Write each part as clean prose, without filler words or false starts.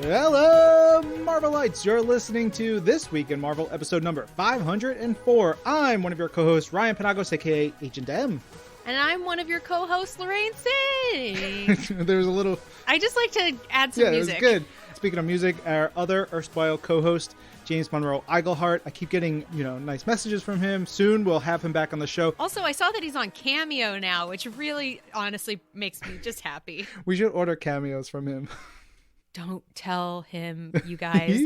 Hello, Marvelites! You're listening to This Week in Marvel, episode number 504. I'm one of your co-hosts, Ryan Penagos, aka Agent M. And I'm one of your co-hosts, Lorraine Singh. There's a little... I just like to add some music. Yeah, it was good. Speaking of music, our other erstwhile co-host, James Monroe Eigelhart. I keep getting, nice messages from him. Soon we'll have him back on the show. Also, I saw that he's on Cameo now, which really, honestly, makes me just happy. We should order cameos from him. Don't tell him, you guys.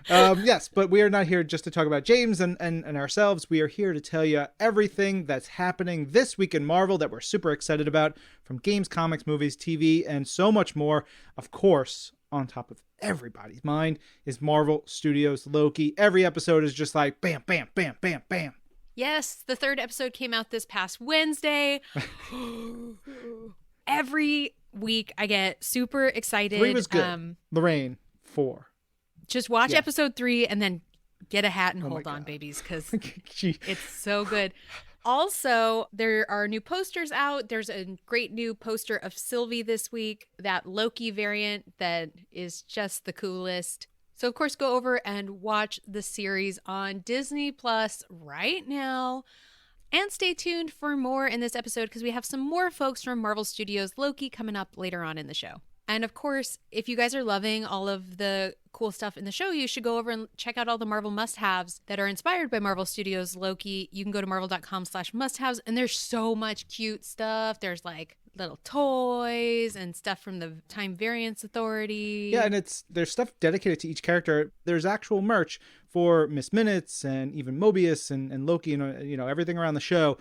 Yes, but we are not here just to talk about James and ourselves. We are here to tell you everything that's happening this week in Marvel that we're super excited about, from games, comics, movies, TV, and so much more. Of course, on top of everybody's mind is Marvel Studios Loki. Every episode is just like bam, bam, bam, bam, bam. Yes, the third episode came out this past Wednesday. Every week I get super excited. 3 was good. Lorraine, 4. Just watch episode 3 and then get a hat and hold on, God. babies, because it's so good. Also, there are new posters out. There's a great new poster of Sylvie this week, that Loki variant that is just the coolest. So, of course, go over and watch the series on Disney Plus right now. And stay tuned for more in this episode because we have some more folks from Marvel Studios Loki coming up later on in the show. And of course, if you guys are loving all of the cool stuff in the show, you should go over and check out all the Marvel must-haves that are inspired by Marvel Studios Loki. You can go to marvel.com/must-haves, and there's so much cute stuff. There's like little toys and stuff from the Time Variance Authority. Yeah, and there's stuff dedicated to each character. There's actual merch for Miss Minutes and even Mobius and Loki and everything around the show.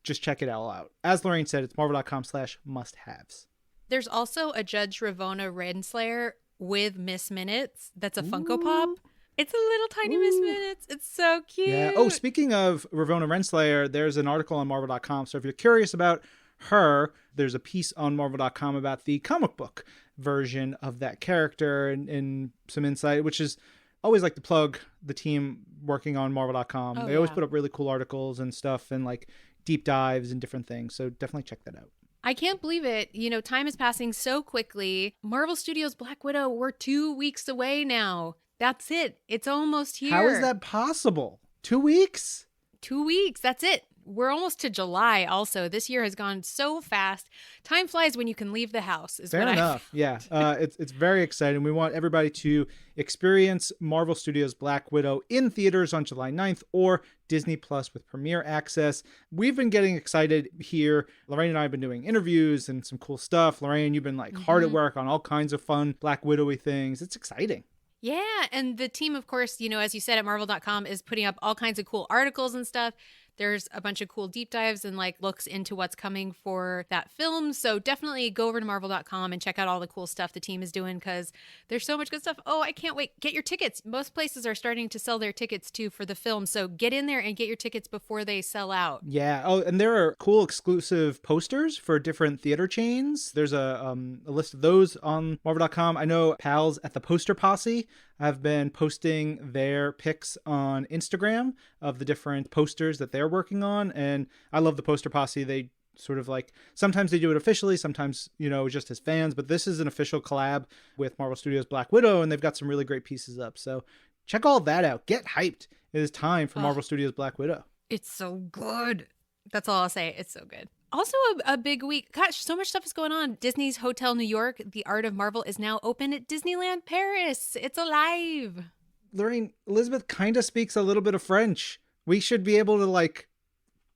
Just check it all out. As Lorraine said, it's marvel.com/must-haves. There's also a Judge Ravonna Renslayer with Miss Minutes. That's a Funko Pop. It's a little tiny Miss Minutes. It's so cute. Yeah. Oh, speaking of Ravonna Renslayer, there's an article on marvel.com. So if you're curious about her, there's a piece on marvel.com about the comic book version of that character and some insight, which is always like to plug the team working on marvel.com. They always put up really cool articles and stuff and like deep dives and different things. So definitely check that out. I can't believe it. Time is passing so quickly. Marvel Studios Black Widow, we're 2 weeks away now. That's it. It's almost here. How is that possible? 2 weeks? 2 weeks. That's it. We're almost to July also. This year has gone so fast. Time flies when you can leave the house. Fair enough. Yeah. It's very exciting. We want everybody to experience Marvel Studios Black Widow in theaters on July 9th or Disney Plus with premiere access. We've been getting excited here. Lorraine and I have been doing interviews and some cool stuff. Lorraine, you've been hard at work on all kinds of fun Black Widow-y things. It's exciting. Yeah, and the team, of course, as you said, at marvel.com is putting up all kinds of cool articles and stuff. There's a bunch of cool deep dives and looks into what's coming for that film. So definitely go over to marvel.com and check out all the cool stuff the team is doing because there's so much good stuff. Oh, I can't wait. Get your tickets. Most places are starting to sell their tickets too for the film. So get in there and get your tickets before they sell out. Yeah. Oh, and there are cool exclusive posters for different theater chains. There's a list of those on marvel.com. I know pals at the Poster Posse have been posting their pics on Instagram of the different posters that they're working on. And I love the Poster Posse. They sort of sometimes they do it officially, sometimes, just as fans, but this is an official collab with Marvel Studios Black Widow, and they've got some really great pieces up. So check all that out. Get hyped. It is time for Marvel Studios Black Widow. It's so good. That's all I'll say. It's so good. Also a big week. Gosh, so much stuff is going on. Disney's Hotel New York, The Art of Marvel, is now open at Disneyland Paris. It's alive. Lorraine, Elizabeth kind of speaks a little bit of French. We should be able to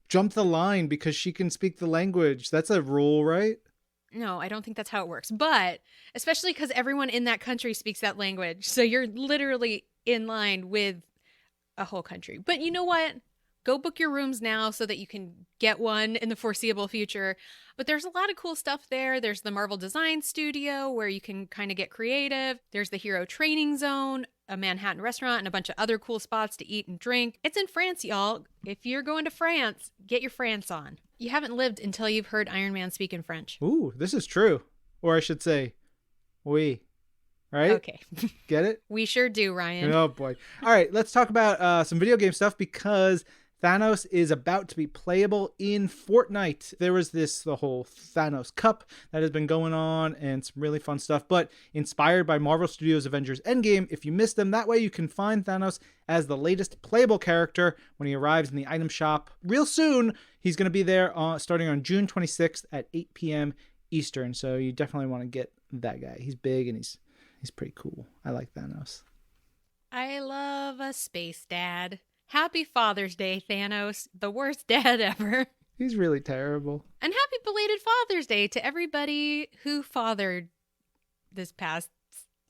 jump the line because she can speak the language. That's a rule, right? No, I don't think that's how it works. But especially because everyone in that country speaks that language. So you're literally in line with a whole country. But you know what? Go book your rooms now so that you can get one in the foreseeable future. But there's a lot of cool stuff there. There's the Marvel Design Studio where you can kind of get creative. There's the Hero Training Zone, a Manhattan restaurant, and a bunch of other cool spots to eat and drink. It's in France, y'all. If you're going to France, get your France on. You haven't lived until you've heard Iron Man speak in French. Ooh, this is true. Or I should say, oui. Right? Okay. Get it? We sure do, Ryan. Oh, boy. All right, let's talk about some video game stuff because Thanos is about to be playable in Fortnite. There was the whole Thanos Cup that has been going on and some really fun stuff, but inspired by Marvel Studios Avengers Endgame. If you missed them, that way you can find Thanos as the latest playable character when he arrives in the item shop real soon. He's going to be there starting on June 26th at 8 p.m. Eastern, so you definitely want to get that guy. He's big and he's pretty cool. I like Thanos. I love a space dad. Happy Father's Day, Thanos. The worst dad ever. He's really terrible. And happy belated Father's Day to everybody who fathered this past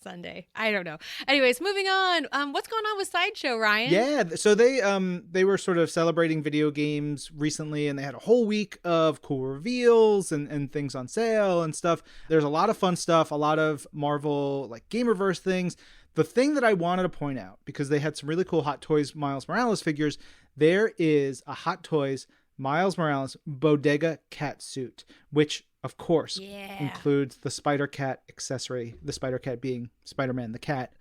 Sunday. I don't know. Anyways, moving on. What's going on with Sideshow, Ryan? Yeah, so they were sort of celebrating video games recently, and they had a whole week of cool reveals and things on sale and stuff. There's a lot of fun stuff, a lot of Marvel like Gamerverse things. The thing that I wanted to point out, because they had some really cool Hot Toys Miles Morales figures, there is a Hot Toys Miles Morales Bodega cat suit, which of course includes the Spider Cat accessory, the Spider Cat being Spider-Man the cat.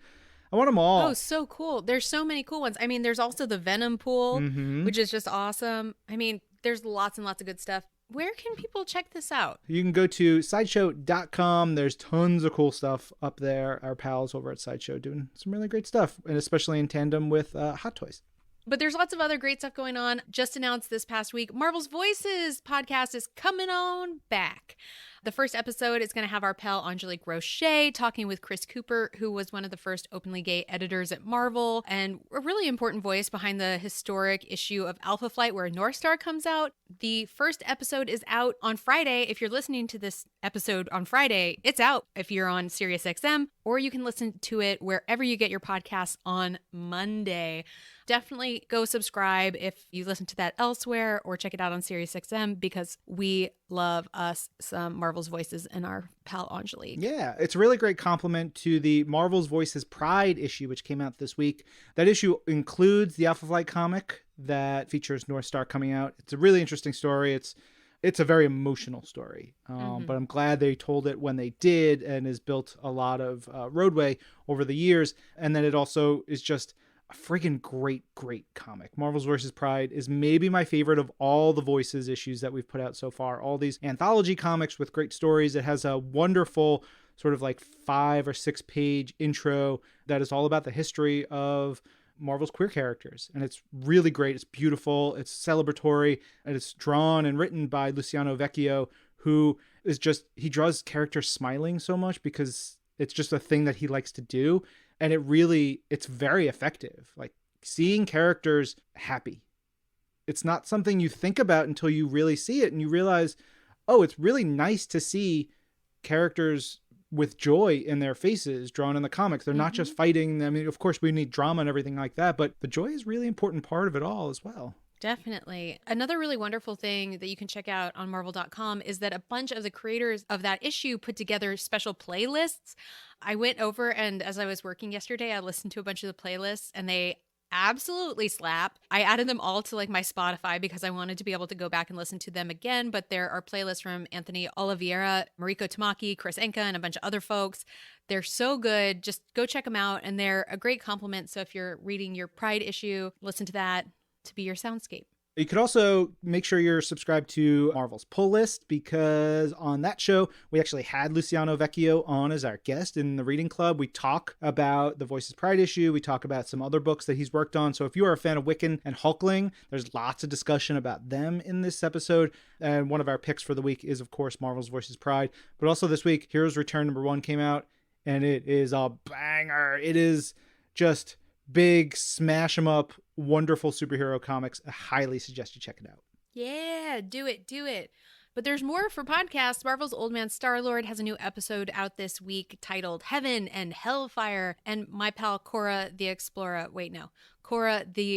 I want them all. Oh, so cool. There's so many cool ones. I mean, there's also the Venom pool, which is just awesome. I mean, there's lots and lots of good stuff. Where can people check this out? You can go to sideshow.com. There's tons of cool stuff up there. Our pals over at Sideshow doing some really great stuff, and especially in tandem with Hot Toys. But there's lots of other great stuff going on. Just announced this past week, Marvel's Voices podcast is coming on back. The first episode is going to have our pal Angelique Roche talking with Chris Cooper, who was one of the first openly gay editors at Marvel and a really important voice behind the historic issue of Alpha Flight where North Star comes out. The first episode is out on Friday. If you're listening to this episode on Friday, it's out if you're on SiriusXM, or you can listen to it wherever you get your podcasts on Monday. Definitely go subscribe if you listen to that elsewhere, or check it out on SiriusXM, because we love us some Marvel's Voices and our pal Angelique. Yeah, it's a really great compliment to the Marvel's Voices Pride issue, which came out this week. That issue includes the Alpha Flight comic that features North Star coming out. It's a really interesting story. It's a very emotional story, but I'm glad they told it when they did, and has built a lot of roadway over the years. And then it also is just a freaking great comic. Marvel's Voices Pride is maybe my favorite of all the Voices issues that we've put out so far. All these anthology comics with great stories. It has a wonderful sort of like 5 or 6 page intro that is all about the history of Marvel's queer characters. And it's really great. It's beautiful. It's celebratory. And it's drawn and written by Luciano Vecchio, who is he draws characters smiling so much because it's just a thing that he likes to do. And it's very effective. Like seeing characters happy. It's not something you think about until you really see it and you realize, oh, it's really nice to see characters with joy in their faces drawn in the comics. They're not just fighting. I mean, of course we need drama and everything like that, but the joy is a really important part of it all as well. Definitely. Another really wonderful thing that you can check out on Marvel.com is that a bunch of the creators of that issue put together special playlists. I went over, and as I was working yesterday, I listened to a bunch of the playlists, and they absolutely slap. I added them all to like my Spotify because I wanted to be able to go back and listen to them again. But there are playlists from Anthony Oliveira, Mariko Tamaki, Chris Enka, and a bunch of other folks. They're so good. Just go check them out. And they're a great compliment. So if you're reading your Pride issue, listen to that to be your soundscape. You could also make sure you're subscribed to Marvel's Pull List, because on that show, we actually had Luciano Vecchio on as our guest in the reading club. We talk about the Voices Pride issue. We talk about some other books that he's worked on. So if you are a fan of Wiccan and Hulkling, there's lots of discussion about them in this episode. And one of our picks for the week is, of course, Marvel's Voices Pride. But also this week, Heroes Return #1 came out, and it is a banger. It is just big, smash 'em up, wonderful superhero comics. I highly suggest you check it out. Yeah, do it. But there's more for podcasts. Marvel's Old Man Star-Lord has a new episode out this week titled Heaven and Hellfire. And my pal Cora the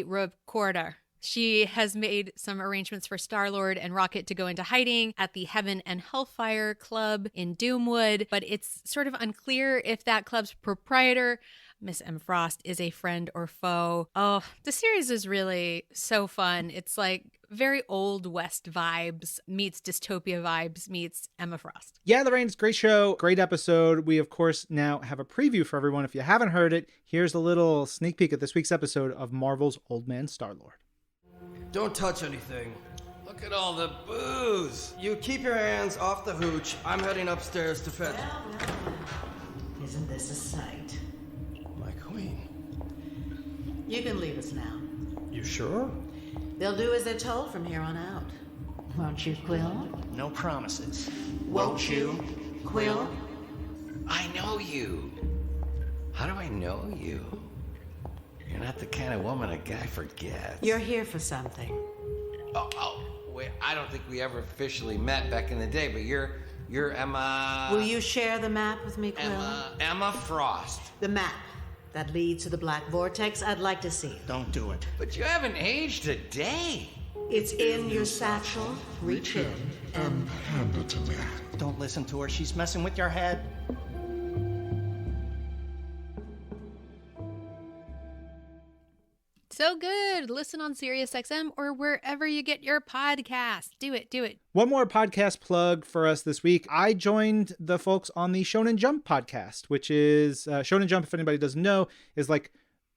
Recorder. She has made some arrangements for Star-Lord and Rocket to go into hiding at the Heaven and Hellfire Club in Doomwood. But it's sort of unclear if that club's proprietor, Miss M. Frost, is a friend or foe. Oh, the series is really so fun. It's like very Old West vibes meets dystopia vibes meets Emma Frost. Yeah, Lorraine, it's a great show, great episode. We, of course, now have a preview for everyone. If you haven't heard it, here's a little sneak peek at this week's episode of Marvel's Old Man Star-Lord. Don't touch anything. Look at all the booze. You keep your hands off the hooch. I'm heading upstairs to fetch. Isn't this a sight? My queen. You can leave us now. You sure? They'll do as they're told from here on out. Won't you, Quill? No promises. Won't you, Quill? I know you. How do I know you? You're not the kind of woman a guy forgets. You're here for something. Wait, I don't think we ever officially met back in the day, but you're Emma... Will you share the map with me, Quill? Emma Frost. The map that leads to the Black Vortex. I'd like to see it. Don't do it. But you haven't aged a day. It's in your satchel. Reach in and hand it to me. Don't listen to her. She's messing with your head. So good. Listen on SiriusXM or wherever you get your podcast. Do it. Do it. One more podcast plug for us this week. I joined the folks on the Shonen Jump podcast, which is Shonen Jump, if anybody doesn't know, is like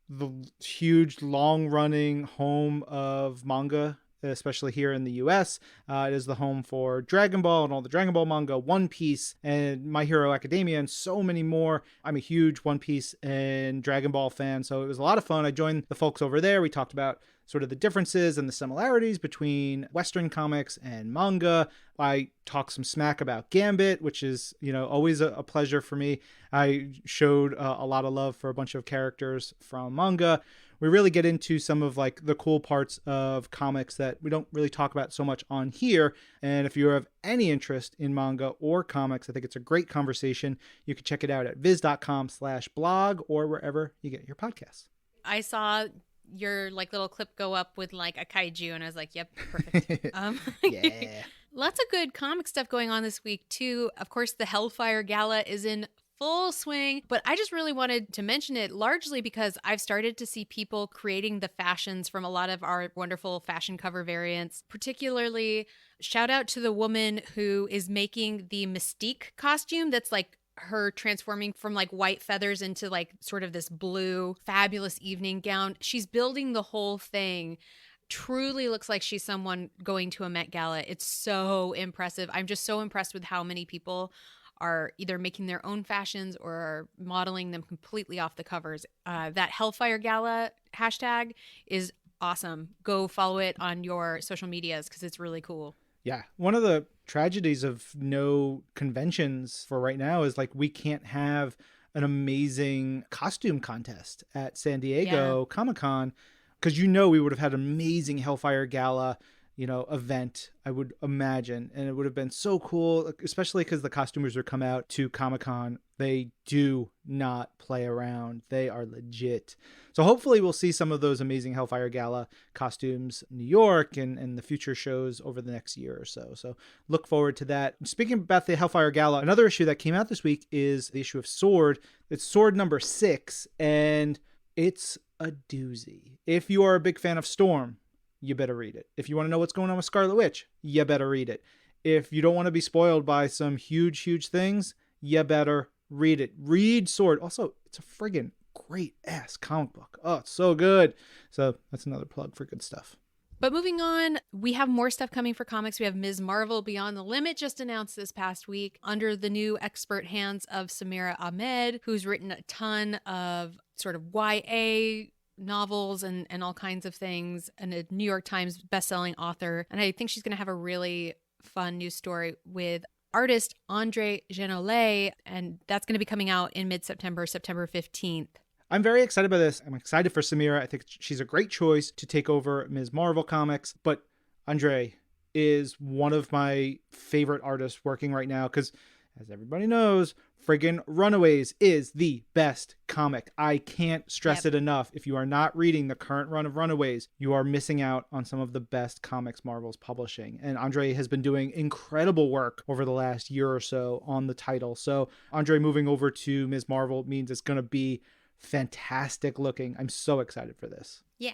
the huge long-running home of manga, especially here in the US. It is the home for Dragon Ball and all the Dragon Ball manga, One Piece, and My Hero Academia, and so many more. I'm a huge One Piece and Dragon Ball fan, so it was a lot of fun. I joined the folks over there. We talked about sort of the differences and the similarities between Western comics and manga. I talked some smack about Gambit, which is, always a pleasure for me. I showed a lot of love for a bunch of characters from manga. We really get into some of like the cool parts of comics that we don't really talk about so much on here. And if you have any interest in manga or comics, I think it's a great conversation. You can check it out at viz.com/blog or wherever you get your podcasts. I saw your like little clip go up with like a kaiju and I was like, yep, perfect. Yeah. Lots of good comic stuff going on this week too. Of course, the Hellfire Gala is in full swing, but I just really wanted to mention it largely because I've started to see people creating the fashions from a lot of our wonderful fashion cover variants. Particularly, shout out to the woman who is making the Mystique costume that's like her transforming from like white feathers into like sort of this blue fabulous evening gown. She's building the whole thing. Truly looks like she's someone going to a Met Gala. It's so impressive. I'm just so impressed with how many people are either making their own fashions or are modeling them completely off the covers. That Hellfire Gala hashtag is awesome. Go follow it on your social medias because it's really cool. Yeah. One of the tragedies of no conventions for right now is like we can't have an amazing costume contest at San Diego Comic-Con because we would have had an amazing Hellfire Gala event, I would imagine. And it would have been so cool, especially because the costumers would come out to Comic-Con. They do not play around. They are legit. So hopefully we'll see some of those amazing Hellfire Gala costumes in New York and the future shows over the next year or so. So look forward to that. Speaking about the Hellfire Gala, another issue that came out this week is the issue of Sword. It's Sword number 6, and it's a doozy. If you are a big fan of Storm, you better read it. If you want to know what's going on with Scarlet Witch, you better read it. If you don't want to be spoiled by some huge, huge things, you better read it. Read Sword. Also, it's a friggin' great ass comic book. Oh, it's so good. So that's another plug for good stuff. But moving on, we have more stuff coming for comics. We have Ms. Marvel Beyond the Limit just announced this past week under the new expert hands of Samira Ahmed, who's written a ton of sort of YA novels and all kinds of things, and a New York Times bestselling author. And I think she's going to have a really fun new story with artist Andre Genolet, and that's going to be coming out in mid-September, September 15th. I'm very excited by this. I'm excited for Samira. I think she's a great choice to take over Ms. Marvel Comics, but Andre is one of my favorite artists working right now because, as everybody knows, friggin' Runaways is the best comic. I can't stress it enough. If you are not reading the current run of Runaways, you are missing out on some of the best comics Marvel's publishing. And Andre has been doing incredible work over the last year or so on the title. So Andre moving over to Ms. Marvel means it's going to be fantastic looking. I'm so excited for this. Yeah.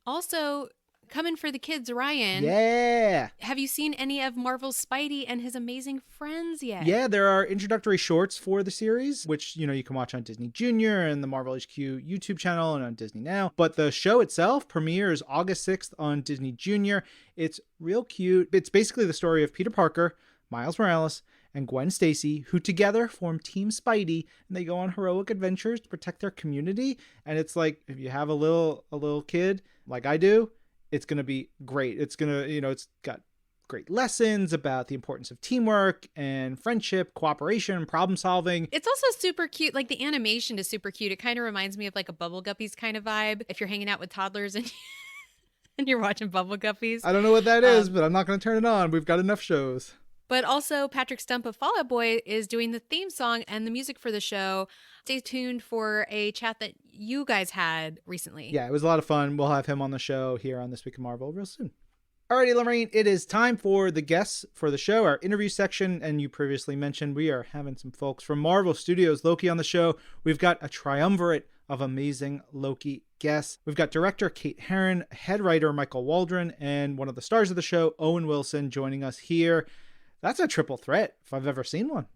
Also, Coming for the kids, Ryan. Yeah. Have you seen any of Marvel's Spidey and his amazing friends yet? Yeah, there are introductory shorts for the series, which, you can watch on Disney Junior and the Marvel HQ YouTube channel and on Disney Now. But the show itself premieres August 6th on Disney Junior. It's real cute. It's basically the story of Peter Parker, Miles Morales, and Gwen Stacy, who together form Team Spidey, and they go on heroic adventures to protect their community. And it's like, if you have a little kid like I do, it's going to be great. It's going to, it's got great lessons about the importance of teamwork and friendship, cooperation, problem solving. It's also super cute. Like, the animation is super cute. It kind of reminds me of like a Bubble Guppies kind of vibe. If you're hanging out with toddlers and and you're watching Bubble Guppies. I don't know what that is, but I'm not going to turn it on. We've got enough shows. But also, Patrick Stump of Fall Out Boy is doing the theme song and the music for the show. Stay tuned for a chat that you guys had recently. Yeah, it was a lot of fun. We'll have him on the show here on This Week in Marvel real soon. Alrighty, Lorraine, it is time for the guests for the show, our interview section. And you previously mentioned we are having some folks from Marvel Studios Loki on the show. We've got a triumvirate of amazing Loki guests. We've got director Kate Herron, head writer Michael Waldron, and one of the stars of the show, Owen Wilson, joining us here. That's a triple threat if I've ever seen one.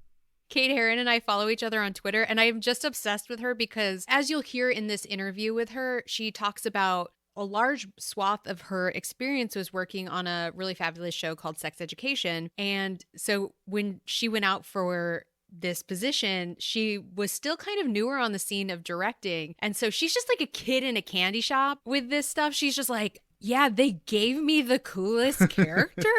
Kate Herron and I follow each other on Twitter, and I'm just obsessed with her because, as you'll hear in this interview with her, she talks about a large swath of her experience was working on a really fabulous show called Sex Education. And so when she went out for this position, she was still kind of newer on the scene of directing. And so she's just like a kid in a candy shop with this stuff. She's just like, yeah, they gave me the coolest character.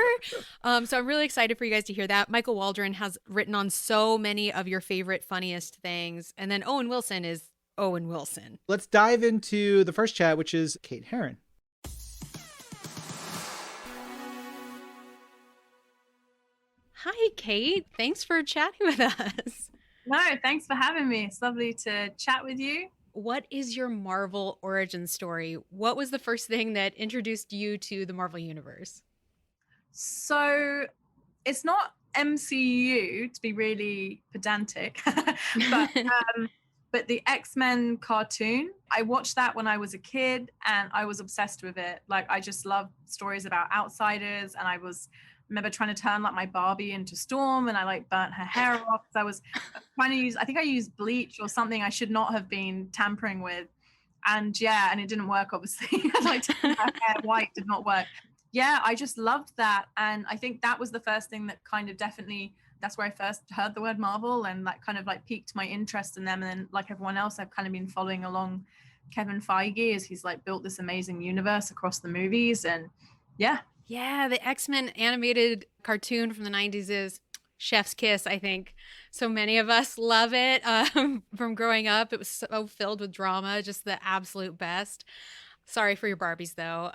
So I'm really excited for you guys to hear that. Michael Waldron has written on so many of your favorite, funniest things. And then Owen Wilson is Owen Wilson. Let's dive into the first chat, which is Kate Herron. Hi, Kate. Thanks for chatting with us. No, thanks for having me. It's lovely to chat with you. What is your Marvel origin story? What was the first thing that introduced you to the Marvel Universe? So it's not MCU, to be really pedantic, but the X-Men cartoon. I watched that when I was a kid and I was obsessed with it. Like, I just love stories about outsiders, and I remember trying to turn like my Barbie into Storm, and I like burnt her hair off. I was trying to I think I used bleach or something I should not have been tampering with. And it didn't work, obviously. Like, turning her hair white did not work. Yeah, I just loved that. And I think that was the first thing that kind of definitely, that's where I first heard the word Marvel, and that kind of like piqued my interest in them. And then, like everyone else, I've kind of been following along Kevin Feige as he's like built this amazing universe across the movies. And Yeah, the X-Men animated cartoon from the 90s is chef's kiss, I think. So many of us love it from growing up. It was so filled with drama, just the absolute best. Sorry for your Barbies, though.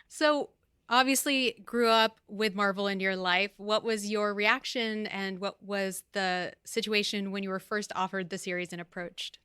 So obviously grew up with Marvel in your life. What was your reaction, and what was the situation when you were first offered the series and approached?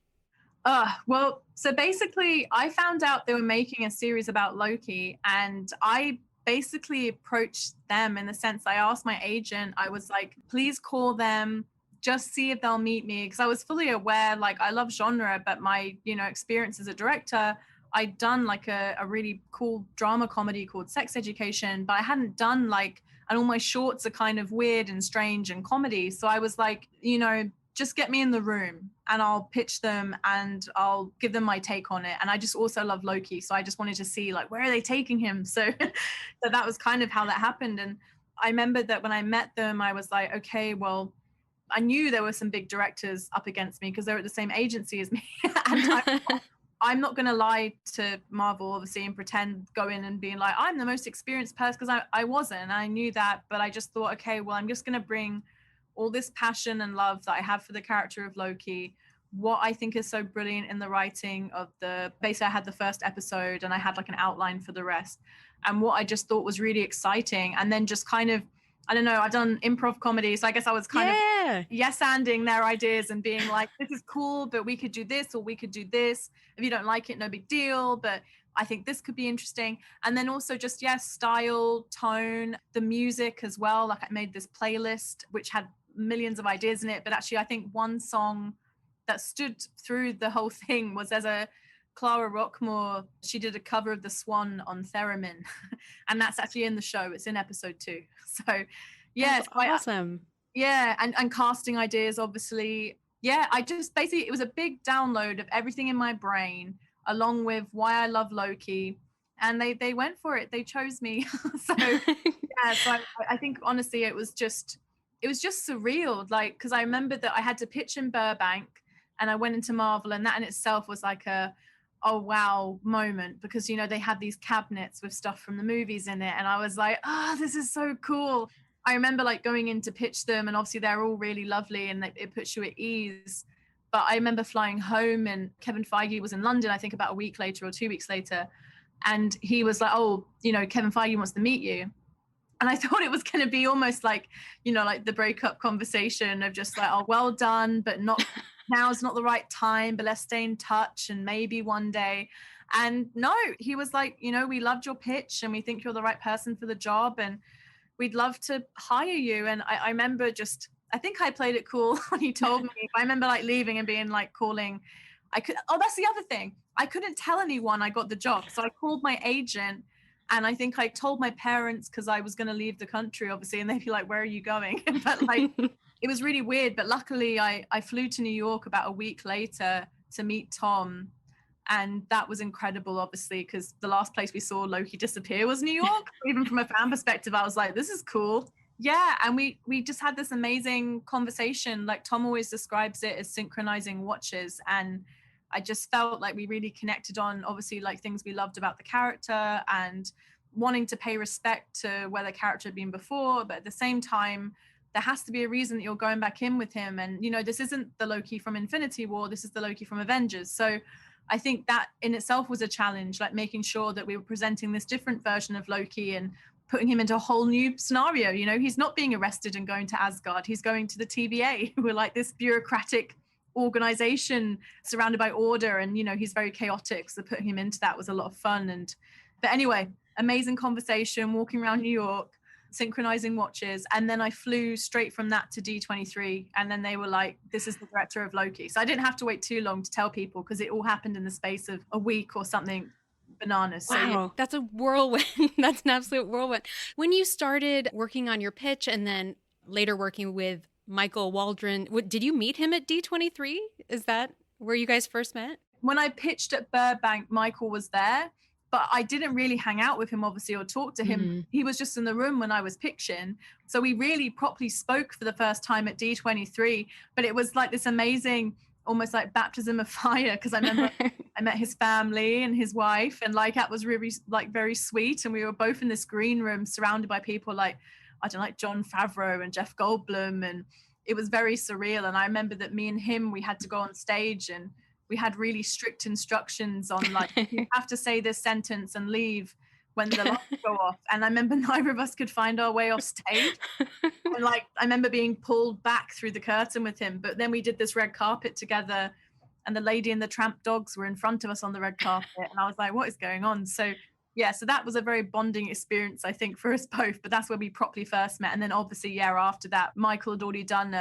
Well, so basically I found out they were making a series about Loki, and I basically approached them in the sense I asked my agent, I was like, please call them, just see if they'll meet me. Because I was fully aware, like, I love genre, but my, experience as a director, I'd done like a really cool drama comedy called Sex Education, but I hadn't done and all my shorts are kind of weird and strange and comedy. So I was like, just get me in the room and I'll pitch them and I'll give them my take on it. And I just also love Loki. So I just wanted to see where are they taking him? So that was kind of how that happened. And I remember that when I met them, I was like, okay, well, I knew there were some big directors up against me because they're at the same agency as me. And I'm not going to lie to Marvel, obviously, and pretend, go in and being like, I'm the most experienced person, because I wasn't. And I knew that, but I just thought, okay, well, I'm just going to bring all this passion and love that I have for the character of Loki, what I think is so brilliant in the writing of basically I had the first episode and I had an outline for the rest, and what I just thought was really exciting. And then just kind of, I don't know, I've done improv comedy, so I guess I was kind of yes-anding their ideas and being like, this is cool, but we could do this, or we could do this. If you don't like it, no big deal, but I think this could be interesting. And then also just, style, tone, the music as well. I made this playlist, which had millions of ideas in it, but actually I think one song that stood through the whole thing was there's a Clara Rockmore, she did a cover of The Swan on theremin. And that's actually in the show. It's in episode 2. So yes, awesome. And casting ideas, obviously. Yeah, I just basically, it was a big download of everything in my brain, along with why I love Loki. And they went for it. They chose me. So I think honestly, it was just surreal. Like, because I remember that I had to pitch in Burbank and I went into Marvel, and that in itself was like a oh wow moment, because they had these cabinets with stuff from the movies in it, and I was like, this is so cool. I remember like going in to pitch them, and obviously they're all really lovely and it puts you at ease. But I remember flying home, and Kevin Feige was in London, I think about a week later or 2 weeks later. And he was like, Kevin Feige wants to meet you. And I thought it was going to be almost like, like the breakup conversation of just like, oh, well done, but not now's not the right time, but let's stay in touch and maybe one day. And no, he was like, we loved your pitch and we think you're the right person for the job and we'd love to hire you. And I remember I think I played it cool when he told me. I remember like leaving and being like calling. That's the other thing. I couldn't tell anyone I got the job. So I called my agent, and I think I told my parents because I was going to leave the country, obviously, and they'd be like, where are you going? But like, it was really weird. But luckily I flew to New York about a week later to meet Tom. And that was incredible, obviously, because the last place we saw Loki disappear was New York. Even from a fan perspective, I was like, this is cool. Yeah, and we just had this amazing conversation. Like Tom always describes it as synchronizing watches. And I just felt like we really connected on, obviously, like things we loved about the character and wanting to pay respect to where the character had been before. But at the same time, there has to be a reason that you're going back in with him. And, this isn't the Loki from Infinity War. This is the Loki from Avengers. So I think that in itself was a challenge, like making sure that we were presenting this different version of Loki and putting him into a whole new scenario. He's not being arrested and going to Asgard. He's going to the TVA, who are like this bureaucratic organization surrounded by order. And, he's very chaotic. So putting him into that was a lot of fun. But anyway, amazing conversation, walking around New York, synchronizing watches. And then I flew straight from that to D23. And then they were like, this is the director of Loki. So I didn't have to wait too long to tell people because it all happened in the space of a week or something. Bananas. Wow, So, yeah. That's a whirlwind. That's an absolute whirlwind. When you started working on your pitch and then later working with Michael Waldron, did you meet him at D23? Is that where you guys first met? When I pitched at Burbank, Michael was there, but I didn't really hang out with him, obviously, or talk to him. Mm-hmm. He was just in the room when I was pitching. So we really properly spoke for the first time at D23, but it was like this amazing, almost like baptism of fire, because I remember I met his family and his wife, and like that was really like very sweet. And we were both in this green room surrounded by people like, I don't know, like Jon Favreau and Jeff Goldblum, and it was very surreal. And I remember that me and him, we had to go on stage and we had really strict instructions on like, you have to say this sentence and leave when the lights go off. And I remember neither of us could find our way off stage. And like, I remember being pulled back through the curtain with him, but then we did this red carpet together and the Lady and the Tramp dogs were in front of us on the red carpet. And I was like, what is going on? So yeah, so that was a very bonding experience, I think, for us both, but that's where we properly first met. And then obviously, after that, Michael had already done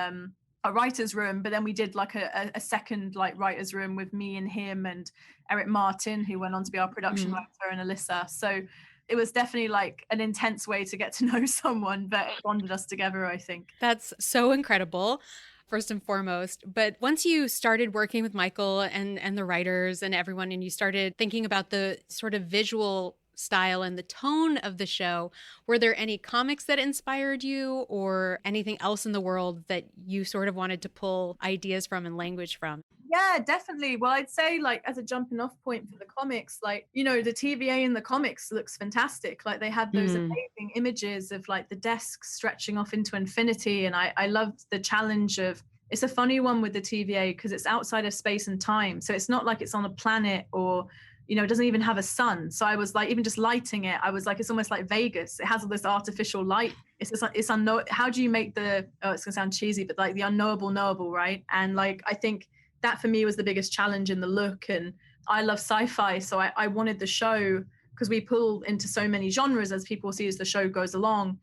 a writer's room, but then we did like a second like writer's room with me and him and Eric Martin, who went on to be our production writer, and Alyssa. So it was definitely like an intense way to get to know someone, but it bonded us together, I think. That's so incredible, first and foremost. But once you started working with Michael and the writers and everyone, and you started thinking about the sort of visual style and the tone of the show, were there any comics that inspired you or anything else in the world that you sort of wanted to pull ideas from and language from? Yeah, definitely. Well, I'd say like as a jumping off point for the comics, like, the TVA in the comics looks fantastic. Like they had those amazing images of like the desks stretching off into infinity. And I loved the challenge of, it's a funny one with the TVA because it's outside of space and time. So it's not like it's on a planet or it doesn't even have a sun. So I was like, even just lighting it, I was like, it's almost like Vegas. It has all this artificial light. It's unknown. How do you make it's gonna sound cheesy, but like the unknowable knowable, right? And like, I think that for me was the biggest challenge in the look. And I love sci-fi. So I wanted the show, because we pull into so many genres as people see as the show goes along.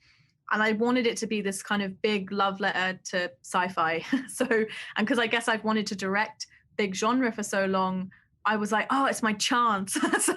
And I wanted it to be this kind of big love letter to sci-fi. And because I guess I've wanted to direct big genre for so long, I was like, oh, it's my chance. So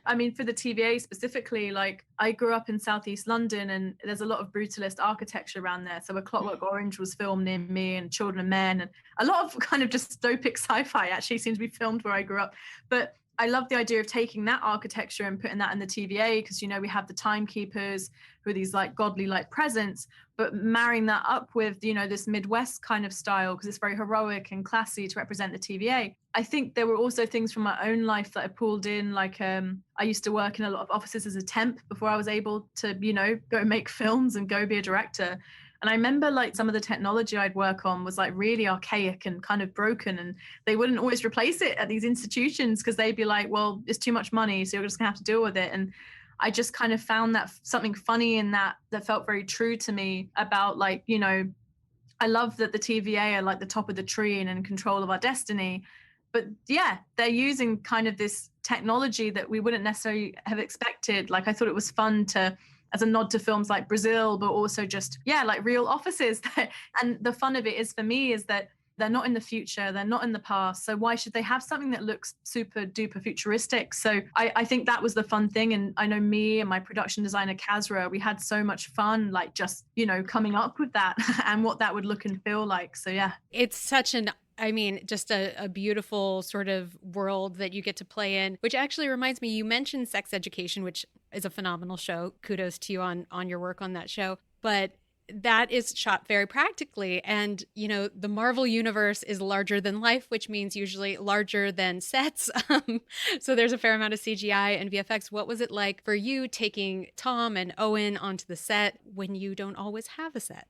I mean, for the TVA specifically, like I grew up in Southeast London and there's a lot of brutalist architecture around there. So A Clockwork Orange was filmed near me, and Children of Men, and a lot of kind of dystopic sci-fi actually seems to be filmed where I grew up. But I love the idea of taking that architecture and putting that in the TVA, because, you know, we have the timekeepers who are these like godly like presence, but marrying that up with, you know, this Midwest kind of style, because it's very heroic and classy to represent the TVA. I think there were also things from my own life that I pulled in, like I used to work in a lot of offices as a temp before I was able to, you know, go make films and go be a director. And I remember like some of the technology I'd work on was like really archaic and kind of broken, and they wouldn't always replace it at these institutions because they'd be like, well, it's too much money, so you're just gonna have to deal with it. And I just kind of found that something funny in that felt very true to me about, like, you know, I love that the TVA are like the top of the tree and in control of our destiny. But yeah, they're using kind of this technology that we wouldn't necessarily have expected. Like, I thought it was fun to, as a nod to films like Brazil, but also just, yeah, like real offices. And the fun of it is, for me, is that they're not in the future, they're not in the past. So why should they have something that looks super duper futuristic? So I think that was the fun thing. And I know me and my production designer, Kazra, we had so much fun, like just, you know, coming up with that and what that would look and feel like. So yeah. It's such an, I mean, just a beautiful sort of world that you get to play in, which actually reminds me, you mentioned Sex Education, which is a phenomenal show. Kudos to you on your work on that show. But that is shot very practically. And, you know, the Marvel universe is larger than life, which means usually larger than sets. So there's a fair amount of CGI and VFX. What was it like for you taking Tom and Owen onto the set when you don't always have a set?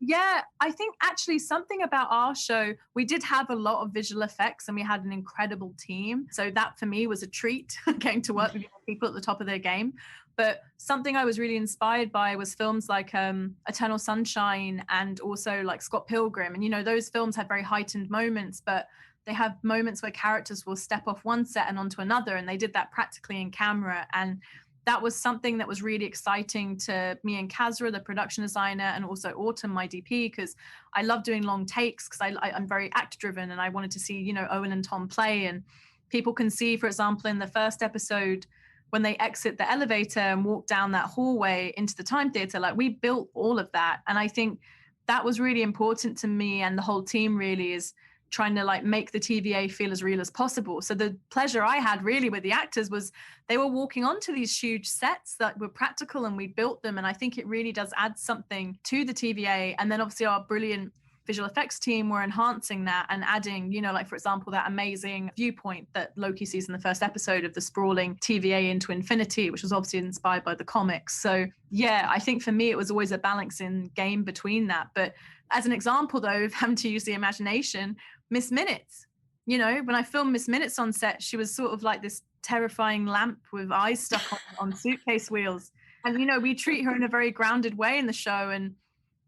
Yeah, I think actually something about our show, we did have a lot of visual effects and we had an incredible team. So that for me was a treat, getting to work with people at the top of their game. But something I was really inspired by was films like Eternal Sunshine and also like Scott Pilgrim. And, you know, those films have very heightened moments, but they have moments where characters will step off one set and onto another. And they did that practically in camera. And that was something that was really exciting to me and Kazra, the production designer, and also Autumn, my DP, because I love doing long takes because I'm very actor driven and I wanted to see, you know, Owen and Tom play. And people can see, for example, in the first episode, when they exit the elevator and walk down that hallway into the time theater, like we built all of that. And I think that was really important to me, and the whole team really is trying to like make the TVA feel as real as possible. So the pleasure I had really with the actors was they were walking onto these huge sets that were practical and we built them. And I think it really does add something to the TVA. And then obviously our brilliant visual effects team were enhancing that and adding, you know, like for example, that amazing viewpoint that Loki sees in the first episode of the sprawling TVA into infinity, which was obviously inspired by the comics. So yeah, I think for me, it was always a balancing game between that. But as an example though, of having to use the imagination, Miss Minutes, you know, when I filmed Miss Minutes on set, she was sort of like this terrifying lamp with eyes stuck on suitcase wheels. And, you know, we treat her in a very grounded way in the show. And,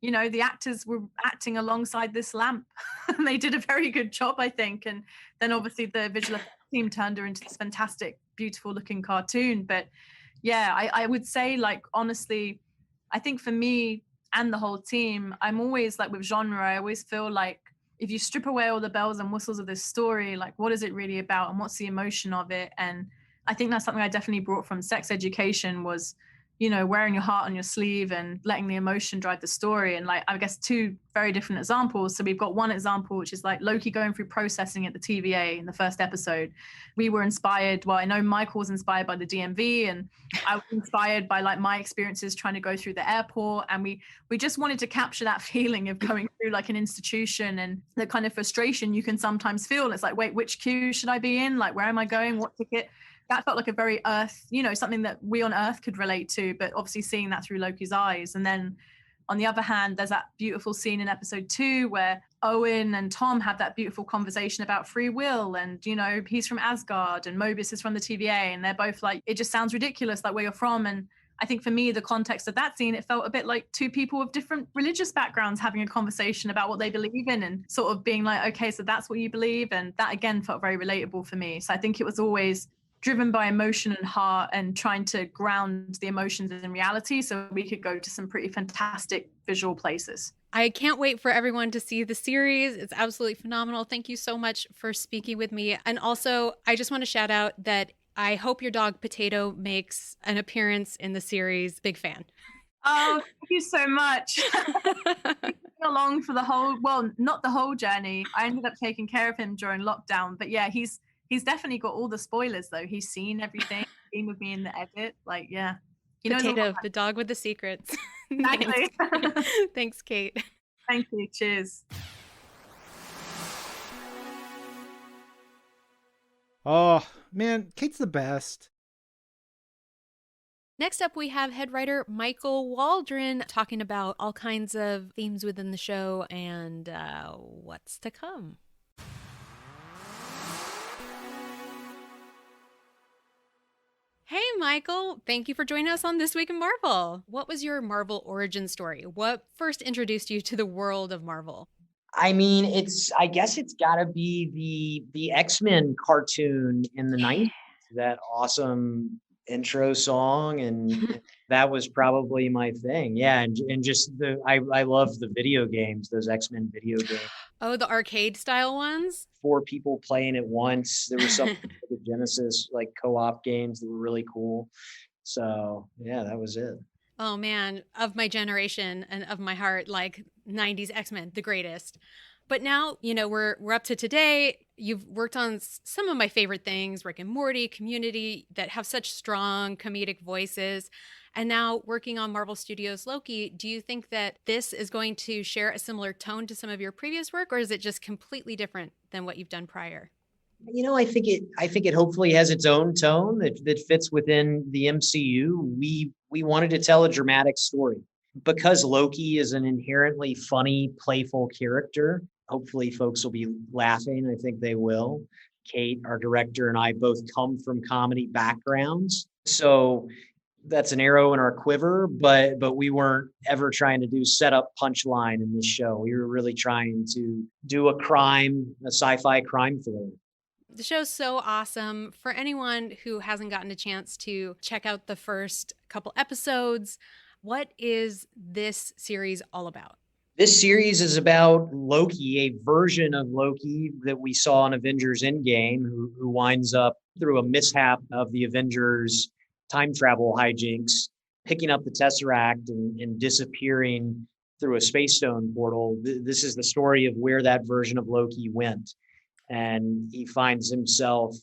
you know, the actors were acting alongside this lamp and they did a very good job, I think. And then obviously the visual effects team turned her into this fantastic, beautiful looking cartoon. But yeah, I would say, like, honestly, I think for me and the whole team, I'm always like with genre, I always feel like if you strip away all the bells and whistles of this story, like what is it really about and what's the emotion of it? And I think that's something I definitely brought from Sex Education was, you know, wearing your heart on your sleeve and letting the emotion drive the story. And like, I guess two very different examples. So we've got one example, which is like Loki going through processing at the TVA in the first episode. We were inspired, well, I know Michael was inspired by the DMV and I was inspired by like my experiences trying to go through the airport. And we just wanted to capture that feeling of going through like an institution and the kind of frustration you can sometimes feel. It's like, wait, which queue should I be in? Like, where am I going? What ticket? That felt like a very Earth, you know, something that we on Earth could relate to, but obviously seeing that through Loki's eyes. And then on the other hand, there's that beautiful scene in episode 2 where Owen and Tom have that beautiful conversation about free will. And, you know, he's from Asgard and Mobius is from the TVA. And they're both like, it just sounds ridiculous, like where you're from. And I think for me, the context of that scene, it felt a bit like two people with different religious backgrounds having a conversation about what they believe in and sort of being like, okay, so that's what you believe. And that again felt very relatable for me. So I think it was always driven by emotion and heart and trying to ground the emotions in reality so we could go to some pretty fantastic visual places. I can't wait for everyone to see the series. It's absolutely phenomenal. Thank you so much for speaking with me. And also, I just want to shout out that I hope your dog Potato makes an appearance in the series. Big fan. Oh, thank you so much. Along for the whole, well, not the whole journey. I ended up taking care of him during lockdown, but yeah, he's definitely got all the spoilers though. He's seen everything, been with me in the edit. Like, yeah. Potato, the dog with the secrets. Exactly. Thanks, Kate. Thank you. Cheers. Oh, man, Kate's the best. Next up, we have head writer Michael Waldron talking about all kinds of themes within the show and what's to come. Hey, Michael. Thank you for joining us on This Week in Marvel. What was your Marvel origin story? What first introduced you to the world of Marvel? I mean, I guess it's got to be the X-Men cartoon in the 90s, that awesome intro song, and that was probably my thing. Yeah, and just I love the video games, those X-Men video games. Oh, the arcade style ones? 4 people playing at once. There was some the Genesis like co-op games that were really cool. So yeah, that was it. Oh man, of my generation and of my heart, like 90s X-Men, the greatest. But now, we're up to today. You've worked on some of my favorite things, Rick and Morty, Community, that have such strong comedic voices. And now working on Marvel Studios Loki, do you think that this is going to share a similar tone to some of your previous work, or is it just completely different than what you've done prior? I think it hopefully has its own tone that fits within the MCU. We wanted to tell a dramatic story. Because Loki is an inherently funny, playful character, hopefully folks will be laughing. I think they will. Kate, our director, and I both come from comedy backgrounds. So that's an arrow in our quiver, but we weren't ever trying to do setup punchline in this show. We were really trying to do a sci-fi crime thriller. The show's so awesome. For anyone who hasn't gotten a chance to check out the first couple episodes, what is this series all about? This series is about Loki, a version of Loki that we saw in Avengers Endgame, who winds up through a mishap of the Avengers time travel hijinks, picking up the Tesseract and disappearing through a space stone portal. This is the story of where that version of Loki went. And he finds himself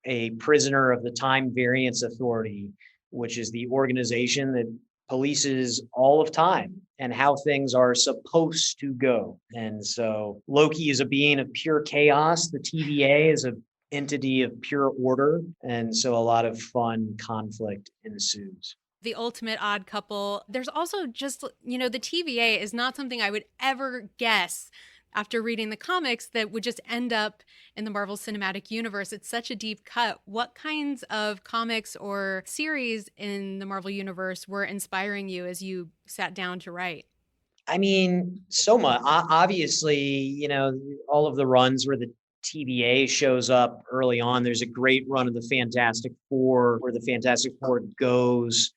a prisoner of the Time Variance Authority, which is the organization that polices all of time and how things are supposed to go. And so Loki is a being of pure chaos. The TVA is an entity of pure order. And so a lot of fun conflict ensues. The ultimate odd couple. There's also just, the TVA is not something I would ever guess after reading the comics that would just end up in the Marvel Cinematic Universe. It's such a deep cut. What kinds of comics or series in the Marvel Universe were inspiring you as you sat down to write? I mean, so much. Obviously, all of the runs where the TVA shows up early on. There's a great run of the Fantastic Four where the Fantastic Four goes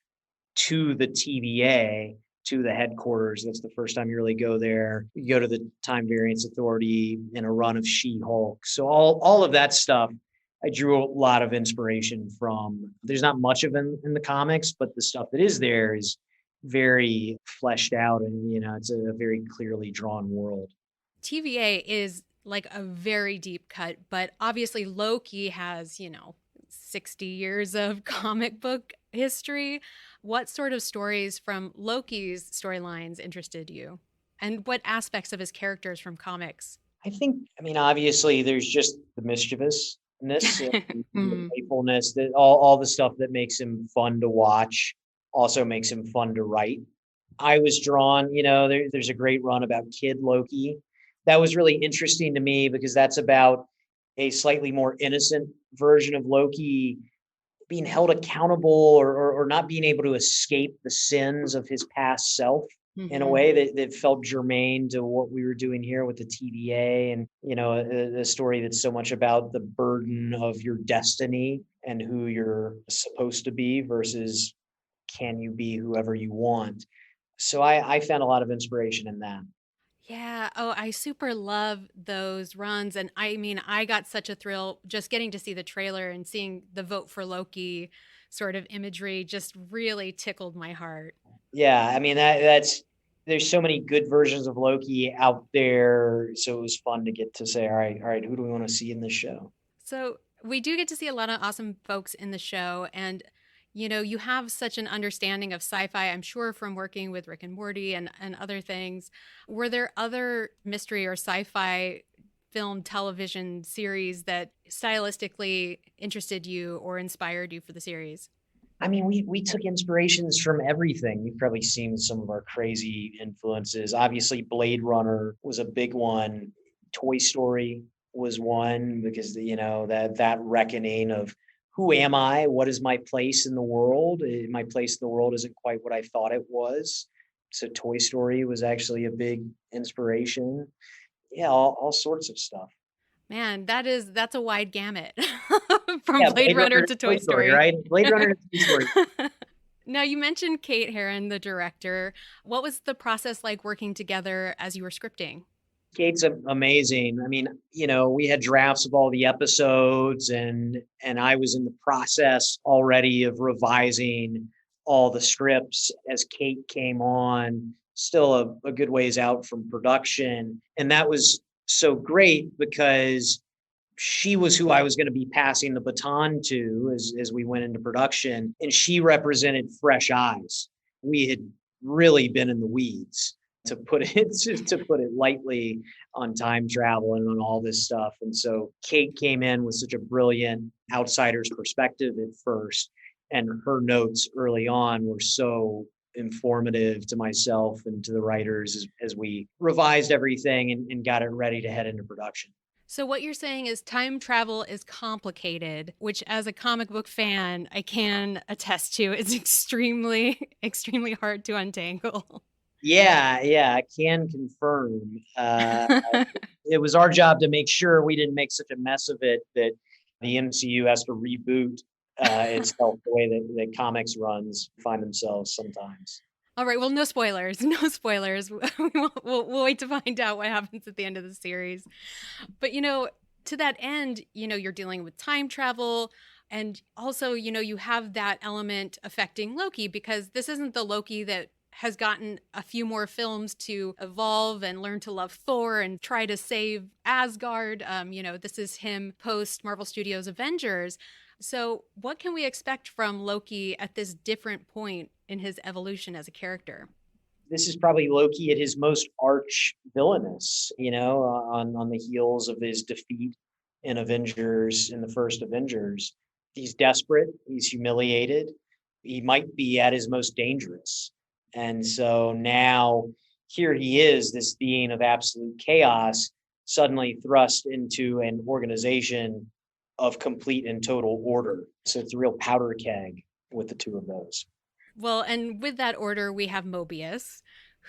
to the TVA, to the headquarters. That's the first time you really go there. You go to the Time Variance Authority in a run of She-Hulk. So all of that stuff, I drew a lot of inspiration from. There's not much of it in the comics, but the stuff that is there is very fleshed out, and it's a very clearly drawn world. TVA is like a very deep cut, but obviously Loki has, 60 years of comic book history. What sort of stories from Loki's storylines interested you? And what aspects of his characters from comics? Obviously there's just the mischievousness, the playfulness, that all the stuff that makes him fun to watch also makes him fun to write. I was drawn, there's a great run about Kid Loki. That was really interesting to me because that's about a slightly more innocent version of Loki being held accountable or not being able to escape the sins of his past self. in a way that felt germane to what we were doing here with the TVA, and a story that's so much about the burden of your destiny and who you're supposed to be versus can you be whoever you want. So I found a lot of inspiration in that. Yeah. Oh, I super love those runs. And I mean, I got such a thrill just getting to see the trailer and seeing the vote for Loki sort of imagery just really tickled my heart. Yeah, I mean that's there's so many good versions of Loki out there, so it was fun to get to say, all right, who do we want to see in this show? So we do get to see a lot of awesome folks in the show. And, you have such an understanding of sci-fi, I'm sure, from working with Rick and Morty and other things. Were there other mystery or sci-fi film television series that stylistically interested you or inspired you for the series? I mean, we took inspirations from everything. You've probably seen some of our crazy influences. Obviously, Blade Runner was a big one. Toy Story was one because that reckoning of who am I? What is my place in the world? My place in the world isn't quite what I thought it was. So Toy Story was actually a big inspiration. Yeah, all sorts of stuff. Man, that's a wide gamut from Blade Runner to Toy Story. Right? Blade Runner to Toy Story. Now, you mentioned Kate Herron, the director. What was the process like working together as you were scripting? Kate's amazing. I mean, we had drafts of all the episodes and I was in the process already of revising all the scripts as Kate came on, still a good ways out from production. And that was so great because she was who I was going to be passing the baton to as we went into production. And she represented fresh eyes. We had really been in the weeds, to put it lightly, on time travel and on all this stuff. And so Kate came in with such a brilliant outsider's perspective at first, and her notes early on were so informative to myself and to the writers as we revised everything and got it ready to head into production. So what you're saying is time travel is complicated, which as a comic book fan, I can attest to is extremely, extremely hard to untangle. Yeah, I can confirm. It was our job to make sure we didn't make such a mess of it that the MCU has to reboot itself the way that comics runs find themselves sometimes. All right. Well, no spoilers. No spoilers. We'll wait to find out what happens at the end of the series. But, to that end, you're dealing with time travel. And also, you have that element affecting Loki, because this isn't the Loki that has gotten a few more films to evolve and learn to love Thor and try to save Asgard. This is him post Marvel Studios Avengers. So what can we expect from Loki at this different point in his evolution as a character? This is probably Loki at his most arch villainous, on the heels of his defeat in Avengers, in the first Avengers. He's desperate. He's humiliated. He might be at his most dangerous. And so now here he is, this being of absolute chaos, suddenly thrust into an organization of complete and total order. So it's a real powder keg with the two of those. Well, and with that order, we have Mobius,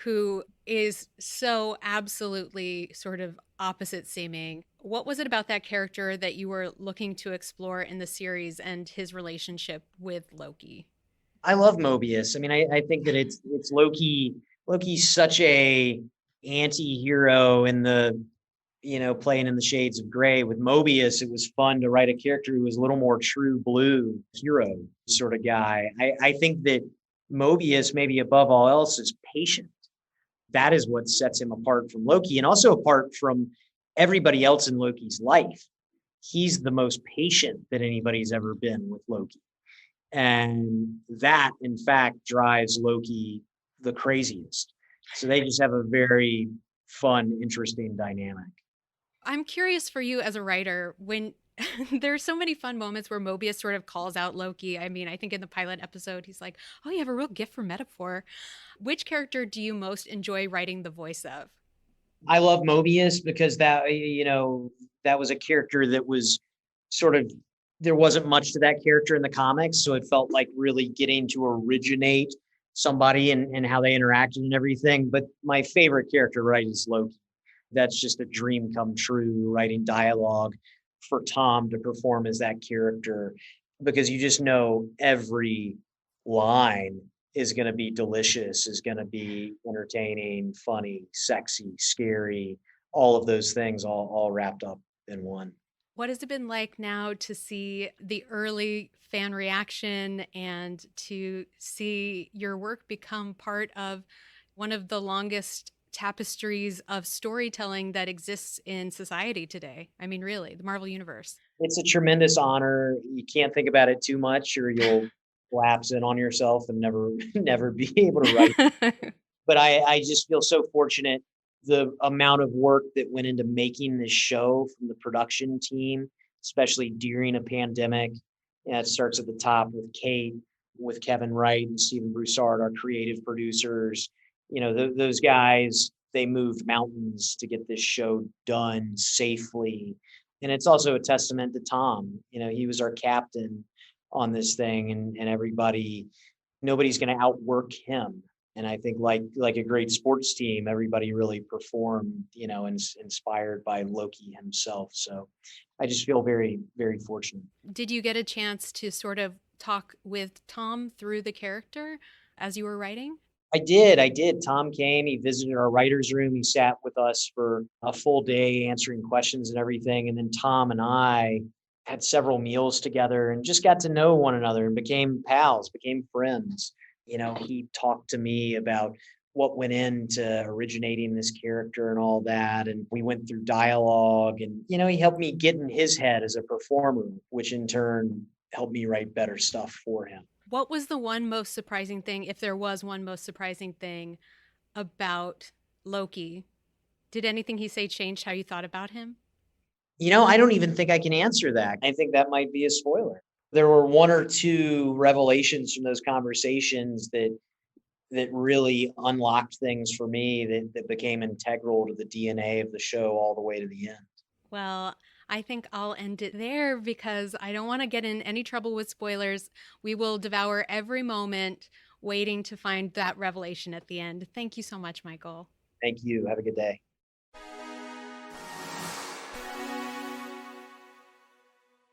who is so absolutely sort of opposite seeming. What was it about that character that you were looking to explore in the series and his relationship with Loki? I love Mobius. I mean, I think that it's Loki. Loki's such a anti-hero in the, playing in the shades of gray. With Mobius, it was fun to write a character who was a little more true blue hero sort of guy. I think that Mobius, maybe above all else, is patient. That is what sets him apart from Loki, and also apart from everybody else in Loki's life. He's the most patient that anybody's ever been with Loki. And that, in fact, drives Loki the craziest. So they just have a very fun, interesting dynamic. I'm curious for you as a writer, when there's so many fun moments where Mobius sort of calls out Loki. I mean, I think in the pilot episode, he's like, oh, you have a real gift for metaphor. Which character do you most enjoy writing the voice of? I love Mobius because that was a character that was sort of, there wasn't much to that character in the comics. So it felt like really getting to originate somebody and how they interacted and everything. But my favorite character, right, is Loki. That's just a dream come true, writing dialogue for Tom to perform as that character, because you just know every line is going to be delicious, is going to be entertaining, funny, sexy, scary, all of those things all wrapped up in one. What has it been like now to see the early fan reaction and to see your work become part of one of the longest tapestries of storytelling that exists in society today? I mean, really, the Marvel Universe. It's a tremendous honor. You can't think about it too much or you'll collapse in on yourself and never be able to write. But I just feel so fortunate. The amount of work that went into making this show from the production team, especially during a pandemic. It starts at the top with Kate, with Kevin Wright and Stephen Broussard, our creative producers. Those guys, they moved mountains to get this show done safely. And it's also a testament to Tom. He was our captain on this thing, and nobody's going to outwork him. And I think like a great sports team, everybody really performed, inspired by Loki himself. So I just feel very, very fortunate. Did you get a chance to sort of talk with Tom through the character as you were writing? I did. Tom came, he visited our writer's room. He sat with us for a full day answering questions and everything. And then Tom and I had several meals together and just got to know one another and became pals, became friends. He talked to me about what went into originating this character and all that. And we went through dialogue and, he helped me get in his head as a performer, which in turn helped me write better stuff for him. What was the one most surprising thing, if there was one most surprising thing about Loki? Did anything he say change how you thought about him? I don't even think I can answer that. I think that might be a spoiler. There were one or two revelations from those conversations that really unlocked things for me that became integral to the DNA of the show all the way to the end. Well, I think I'll end it there because I don't want to get in any trouble with spoilers. We will devour every moment waiting to find that revelation at the end. Thank you so much, Michael. Thank you. Have a good day.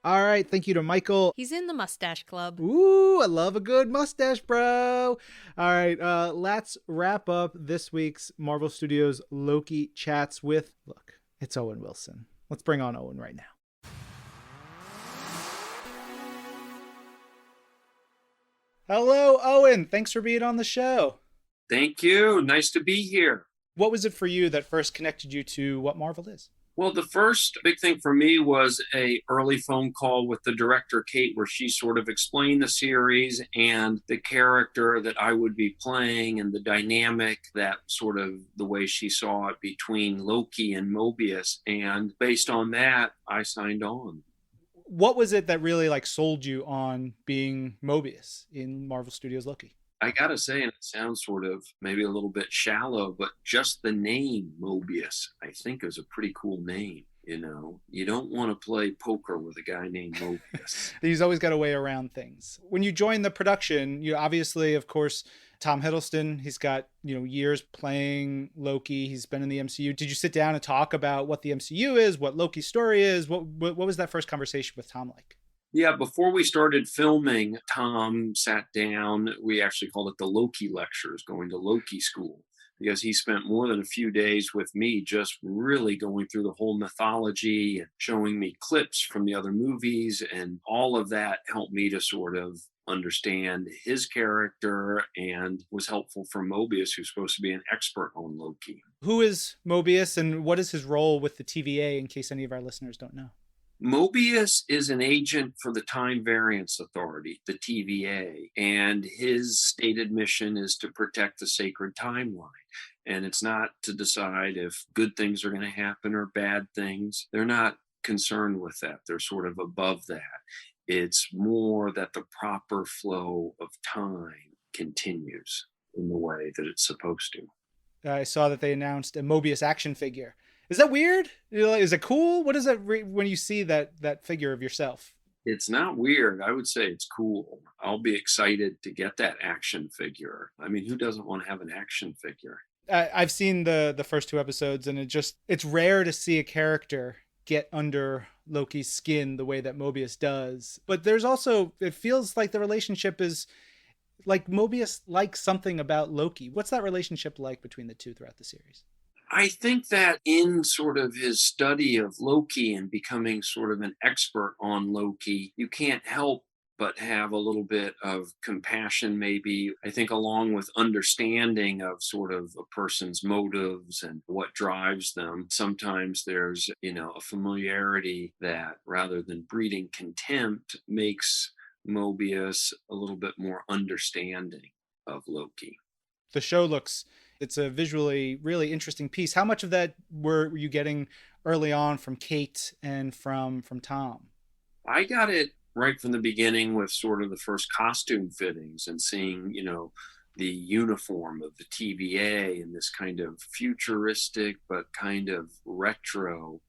All right, thank you to Michael. He's in the Mustache Club. Ooh, I love a good mustache, bro. All right, let's wrap up this week's Marvel Studios Loki chats with, look, it's Owen Wilson. Let's bring on Owen right now. Hello, Owen. Thanks for being on the show. Thank you. Nice to be here. What was it for you that first connected you to what Marvel is? Well, the first big thing for me was a early phone call with the director, Kate, where she sort of explained the series and the character that I would be playing and the dynamic, that sort of the way she saw it between Loki and Mobius. And based on that, I signed on. What was it that really sold you on being Mobius in Marvel Studios Loki? I gotta say, and it sounds sort of maybe a little bit shallow, but just the name Mobius, I think, is a pretty cool name. You don't want to play poker with a guy named Mobius. He's always got a way around things. When you joined the production, you obviously, of course, Tom Hiddleston, he's got, years playing Loki. He's been in the MCU. Did you sit down and talk about what the MCU is, what Loki's story is? What was that first conversation with Tom like? Yeah, before we started filming, Tom sat down. We actually called it the Loki lectures, going to Loki school, because he spent more than a few days with me just really going through the whole mythology and showing me clips from the other movies. And all of that helped me to sort of understand his character and was helpful for Mobius, who's supposed to be an expert on Loki. Who is Mobius and what is his role with the TVA, in case any of our listeners don't know? Mobius is an agent for the Time Variance Authority, the TVA, and his stated mission is to protect the sacred timeline. And it's not to decide if good things are going to happen or bad things. They're not concerned with that. They're sort of above that. It's more that the proper flow of time continues in the way that it's supposed to. I saw that they announced a Mobius action figure. Is that weird? Is it cool? What is that when you see that figure of yourself? It's not weird. I would say it's cool. I'll be excited to get that action figure. I mean, who doesn't want to have an action figure? I've seen the first two episodes, and it's rare to see a character get under Loki's skin the way that Mobius does. But there's also, it feels like the relationship is like Mobius likes something about Loki. What's that relationship like between the two throughout the series? I think that in sort of his study of Loki and becoming sort of an expert on Loki, you can't help but have a little bit of compassion, maybe. I think, along with understanding of sort of a person's motives and what drives them, sometimes there's, a familiarity that, rather than breeding contempt, makes Mobius a little bit more understanding of Loki. The show it's a visually really interesting piece. How much of that were you getting early on from Kate and from Tom? I got it right from the beginning with sort of the first costume fittings and seeing, the uniform of the TVA and this kind of futuristic but kind of retro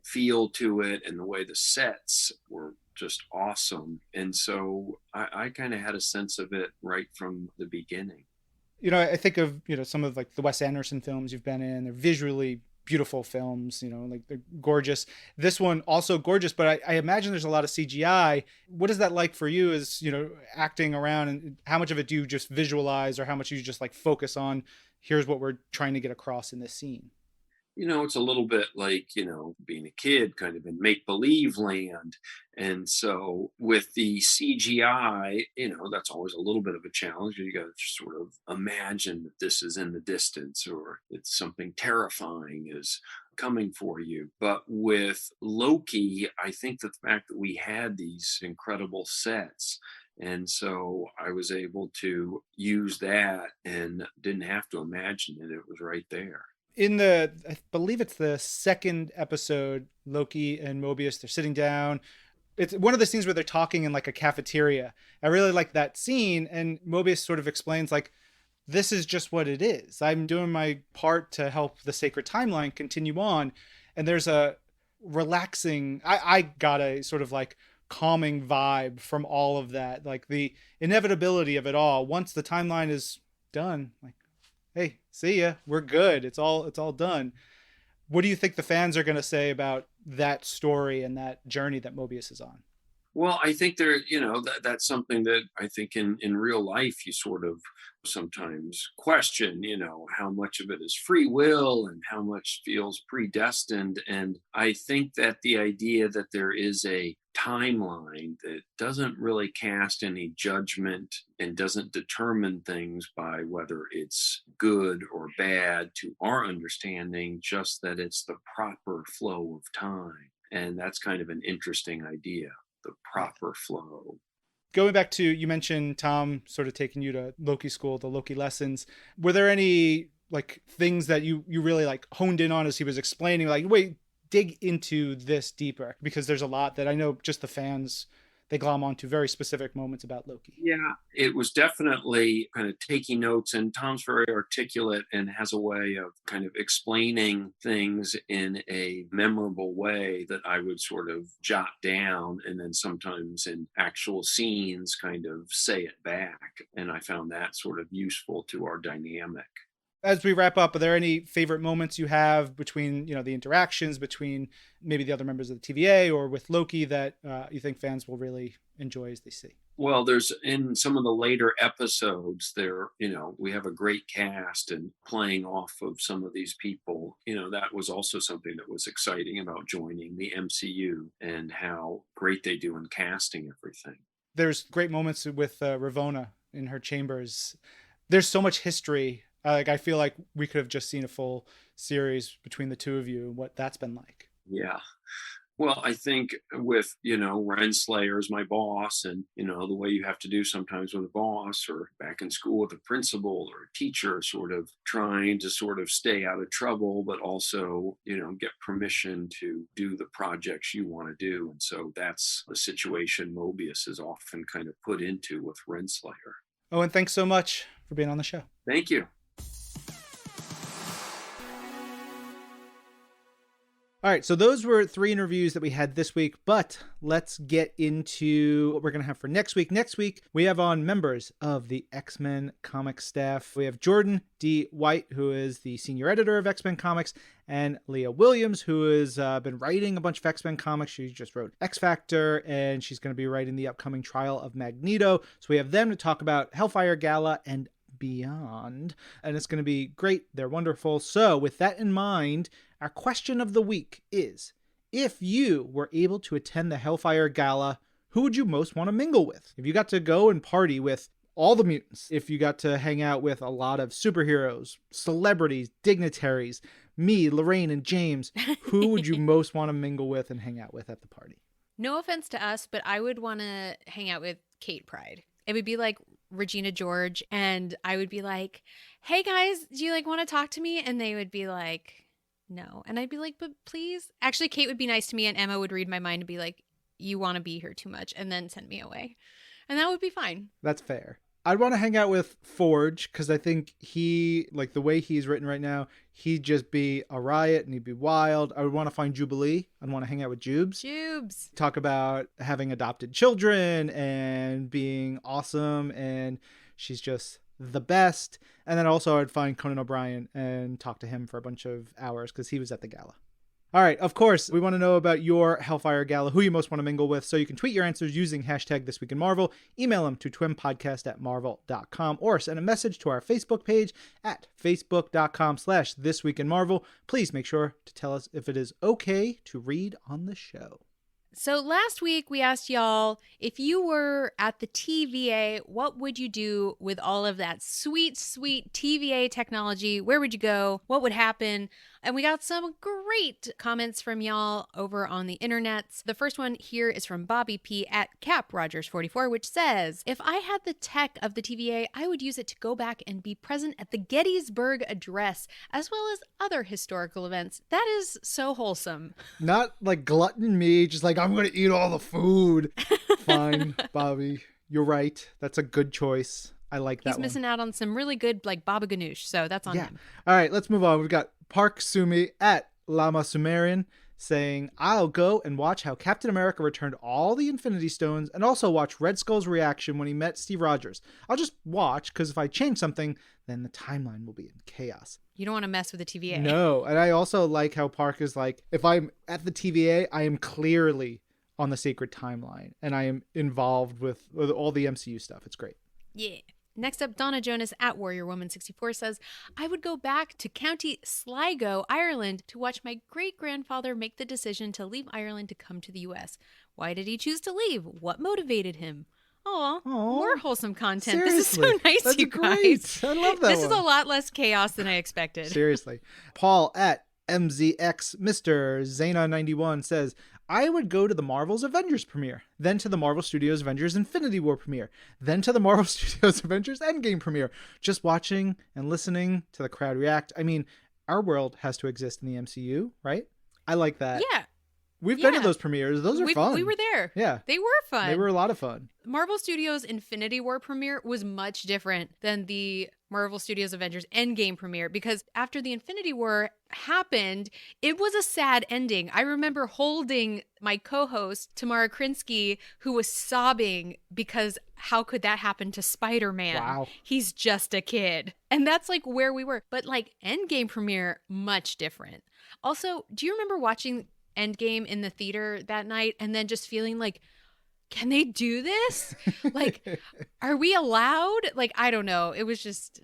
feel to it, and the way the sets were just awesome. And so I kind of had a sense of it right from the beginning. I think of, some of like the Wes Anderson films you've been in. They're visually beautiful films, like they're gorgeous. This one also gorgeous, but I imagine there's a lot of CGI. What is that like for you as, acting around, and how much of it do you just visualize, or how much you just like focus on, here's what we're trying to get across in this scene? It's a little bit like, being a kid kind of in make-believe land. And so with the CGI, that's always a little bit of a challenge. You got to sort of imagine that this is in the distance, or that something terrifying is coming for you. But with Loki, I think the fact that we had these incredible sets, and so I was able to use that and didn't have to imagine it. It was right there. I believe it's the second episode, Loki and Mobius, they're sitting down. It's one of the scenes where they're talking in like a cafeteria. I really like that scene. And Mobius sort of explains like, this is just what it is. I'm doing my part to help the sacred timeline continue on. And there's a relaxing, I got a sort of like calming vibe from all of that. Like the inevitability of it all. Once the timeline is done, like, hey, see ya. We're good. It's all done. What do you think the fans are going to say about that story and that journey that Mobius is on? Well, I think that's something that I think in real life you sort of sometimes question, how much of it is free will and how much feels predestined. And I think that the idea that there is a timeline that doesn't really cast any judgment and doesn't determine things by whether it's good or bad to our understanding, just that it's the proper flow of time. And that's kind of an interesting idea, the proper flow. Going back to, you mentioned Tom sort of taking you to Loki school, the Loki lessons. Were there any like things that you really like honed in on as he was explaining, like, wait, dig into this deeper? Because there's a lot that I know just the fans, they glom onto very specific moments about Loki. Yeah, it was definitely kind of taking notes, and Tom's very articulate and has a way of kind of explaining things in a memorable way that I would sort of jot down, and then sometimes in actual scenes kind of say it back. And I found that sort of useful to our dynamic. As we wrap up, are there any favorite moments you have between, the interactions between maybe the other members of the TVA or with Loki that you think fans will really enjoy as they see? Well, there's in some of the later episodes there, we have a great cast, and playing off of some of these people, that was also something that was exciting about joining the MCU and how great they do in casting everything. There's great moments with Ravonna in her chambers. There's so much history. I feel like we could have just seen a full series between the two of you and what that's been like. Yeah. Well, I think with, Renslayer is my boss, and, the way you have to do sometimes with a boss, or back in school with a principal or a teacher, sort of trying to sort of stay out of trouble, but also, get permission to do the projects you want to do. And so that's the situation Mobius is often kind of put into with Renslayer. Owen, thanks so much for being on the show. Thank you. All right, so those were 3 interviews that we had this week, but let's get into what we're going to have for next week. Next week, we have on members of the X-Men comic staff. We have Jordan D. White, who is the senior editor of X-Men Comics, and Leah Williams, who has been writing a bunch of X-Men comics. She just wrote X-Factor, and she's going to be writing the upcoming Trial of Magneto. So we have them to talk about Hellfire Gala and beyond, and it's going to be great. They're wonderful. So with that in mind, our question of the week is, if you were able to attend the Hellfire Gala, who would you most want to mingle with? If you got to go and party with all the mutants, if you got to hang out with a lot of superheroes, celebrities, dignitaries, me, Lorraine, and James, who would you most want to mingle with and hang out with at the party? No offense to us, but I would want to hang out with Kate Pride. It would be like Regina George, and I would be like, hey guys, do you want to talk to me? And they would be like, no. And I'd be like, but please. Actually, Kate would be nice to me, and Emma would read my mind and be like, you want to be here too much, and then send me away. And that would be fine. That's fair. I'd want to hang out with Forge, because I think he, the way he's written right now, he'd just be a riot and he'd be wild. I would want to find Jubilee. I'd want to hang out with Jubes. Talk about having adopted children and being awesome, and she's just the best. And then also I'd find Conan O'Brien and talk to him for a bunch of hours, because he was at the gala. All right, of course, we want to know about your Hellfire Gala, who you most want to mingle with, so you can tweet your answers using hashtag ThisWeekInMarvel, email them to twimpodcast@marvel.com, or send a message to our Facebook page at facebook.com/ThisWeekInMarvel. Please make sure to tell us if it is okay to read on the show. So last week we asked y'all, if you were at the TVA, what would you do with all of that sweet, sweet TVA technology? Where would you go? What would happen? And we got some great comments from y'all over on the internets. The first one here is from Bobby P at CapRogers44, which says, if I had the tech of the TVA, I would use it to go back and be present at the Gettysburg Address, as well as other historical events. That is so wholesome. Not like glutton me, just like, I'm going to eat all the food. Fine, Bobby. You're right. That's a good choice. I like that one. He's missing out on some really good, Baba Ganoush, so that's on him. All right, let's move on. We've got Park Sumi at Lama Sumerian saying, I'll go and watch how Captain America returned all the Infinity Stones, and also watch Red Skull's reaction when he met Steve Rogers. I'll just watch, because if I change something, then the timeline will be in chaos. You don't want to mess with the TVA. No, and I also like how Park is like, if I'm at the TVA, I am clearly on the sacred timeline, and I am involved with all the MCU stuff. It's great. Yeah. Next up, Donna Jonas at WarriorWoman64 says, I would go back to County Sligo, Ireland, to watch my great-grandfather make the decision to leave Ireland to come to the U.S. Why did he choose to leave? What motivated him? Aw, more wholesome content. Seriously, this is so nice, that's you great. guys. I love that This one. is a lot less chaos than I expected. Seriously. Paul at MZX Mr. Zana91 says, I would go to the Marvel's Avengers premiere, then to the Marvel Studios Avengers Infinity War premiere, then to the Marvel Studios Avengers Endgame premiere, just watching and listening to the crowd react. I mean, our world has to exist in the MCU, right? I like that. Yeah. We've been to those premieres. Those are fun. We were there. Yeah. They were fun. They were a lot of fun. Marvel Studios Infinity War premiere was much different than the Marvel Studios Avengers Endgame premiere, because after the Infinity War happened, it was a sad ending. I remember holding my co-host, Tamara Krinsky, who was sobbing because how could that happen to Spider-Man? Wow. He's just a kid. And that's where we were. But Endgame premiere, much different. Also, do you remember watching Endgame in the theater that night and then just feeling can they do this? Are we allowed? I don't know. It was just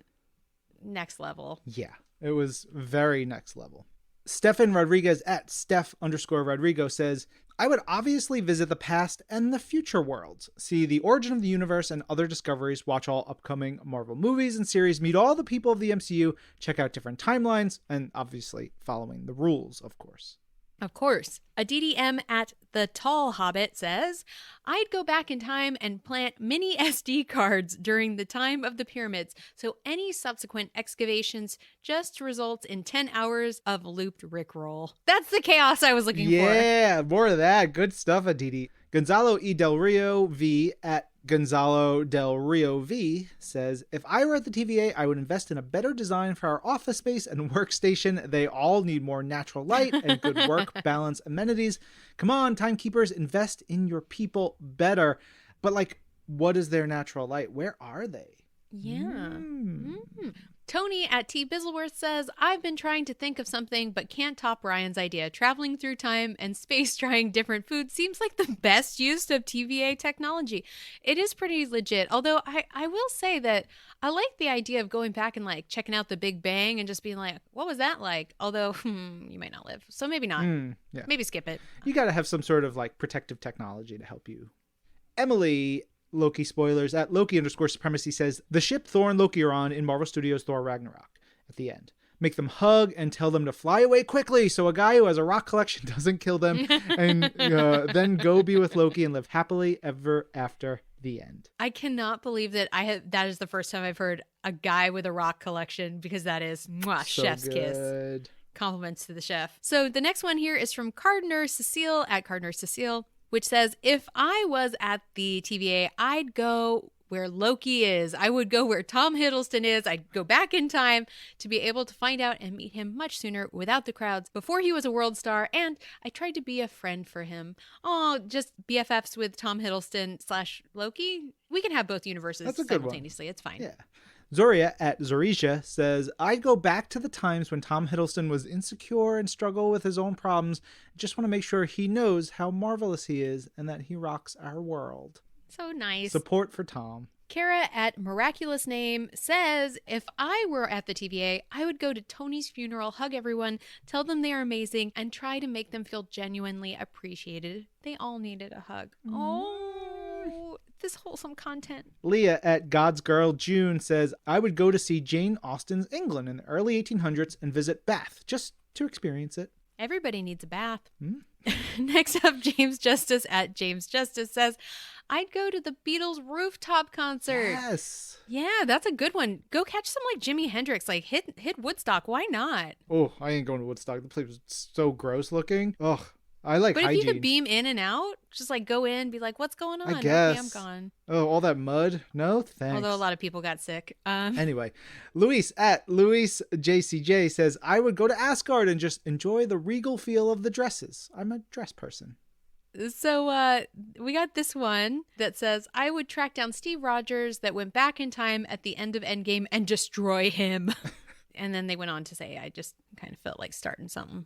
next level. Yeah, it was very next level. Stefan Rodriguez at Steph_Rodrigo says, I would obviously visit the past and the future worlds, see the origin of the universe and other discoveries, watch all upcoming Marvel movies and series, meet all the people of the MCU, check out different timelines, and obviously following the rules, of course. Of course. Aditi M at The Tall Hobbit says, I'd go back in time and plant mini SD cards during the time of the pyramids, so any subsequent excavations just results in 10 hours of looped Rickroll. That's the chaos I was looking for. Yeah, more of that. Good stuff, Aditi. Gonzalo E. Del Rio V at Gonzalo Del Rio V says, if I were at the TVA, I would invest in a better design for our office space and workstation. They all need more natural light and good work balance amenities. Come on, timekeepers, invest in your people better. But like, what is their natural light? Where are they? Yeah. Tony at T. Bizzleworth says, I've been trying to think of something but can't top Ryan's idea. Traveling through time and space trying different foods seems like the best use of TVA technology. It is pretty legit, although I will say that I like the idea of going back and like checking out the Big Bang and just being like, what was that like? Although you might not live, so maybe not. Yeah. Maybe skip it. You got to have some sort of like protective technology to help you. Emily Loki spoilers at Loki_supremacy says, the ship Thor and Loki are on in Marvel Studios Thor Ragnarok at the end. Make them hug and tell them to fly away quickly so a guy who has a rock collection doesn't kill them, and then go be with Loki and live happily ever after the end. I cannot believe that that is the first time I've heard a guy with a rock collection, because that is So chef's good. kiss. Compliments to the chef. So the next one here is from Cardinal Cecile at Cardinal Cecile, which says, if I was at the TVA, I'd go where Loki is. I would go where Tom Hiddleston is. I'd go back in time to be able to find out and meet him much sooner without the crowds, before he was a world star, and I tried to be a friend for him. Oh, just BFFs with Tom Hiddleston / Loki? We can have both universes simultaneously. It's fine. Yeah. Zoria at Zorisha says, I'd go back to the times when Tom Hiddleston was insecure and struggled with his own problems. Just want to make sure he knows how marvelous he is and that he rocks our world. So nice. Support for Tom. Kara at Miraculous Name says, if I were at the TVA, I would go to Tony's funeral, hug everyone, tell them they are amazing, and try to make them feel genuinely appreciated. They all needed a hug. Oh, this wholesome content. Leah at God's Girl June says, I would go to see Jane Austen's England in the early 1800s and visit Bath just to experience it. Everybody needs a bath. Next up, James Justice at James Justice says, I'd go to the Beatles rooftop concert. Yes. Yeah, that's a good one. Go catch some like Jimi Hendrix, like hit Woodstock. Why not? Oh, I ain't going to Woodstock. The place was so gross looking. Ugh. I like hygiene. But if you could beam in and out, just like go in, be like, what's going on? I guess. Okay, I'm gone. Oh, all that mud? No, thanks. Although a lot of people got sick. Anyway, Luis at Luis JCJ says, I would go to Asgard and just enjoy the regal feel of the dresses. I'm a dress person. So we got this one that says, I would track down Steve Rogers that went back in time at the end of Endgame and destroy him. And then they went on to say, I just kind of felt like starting something.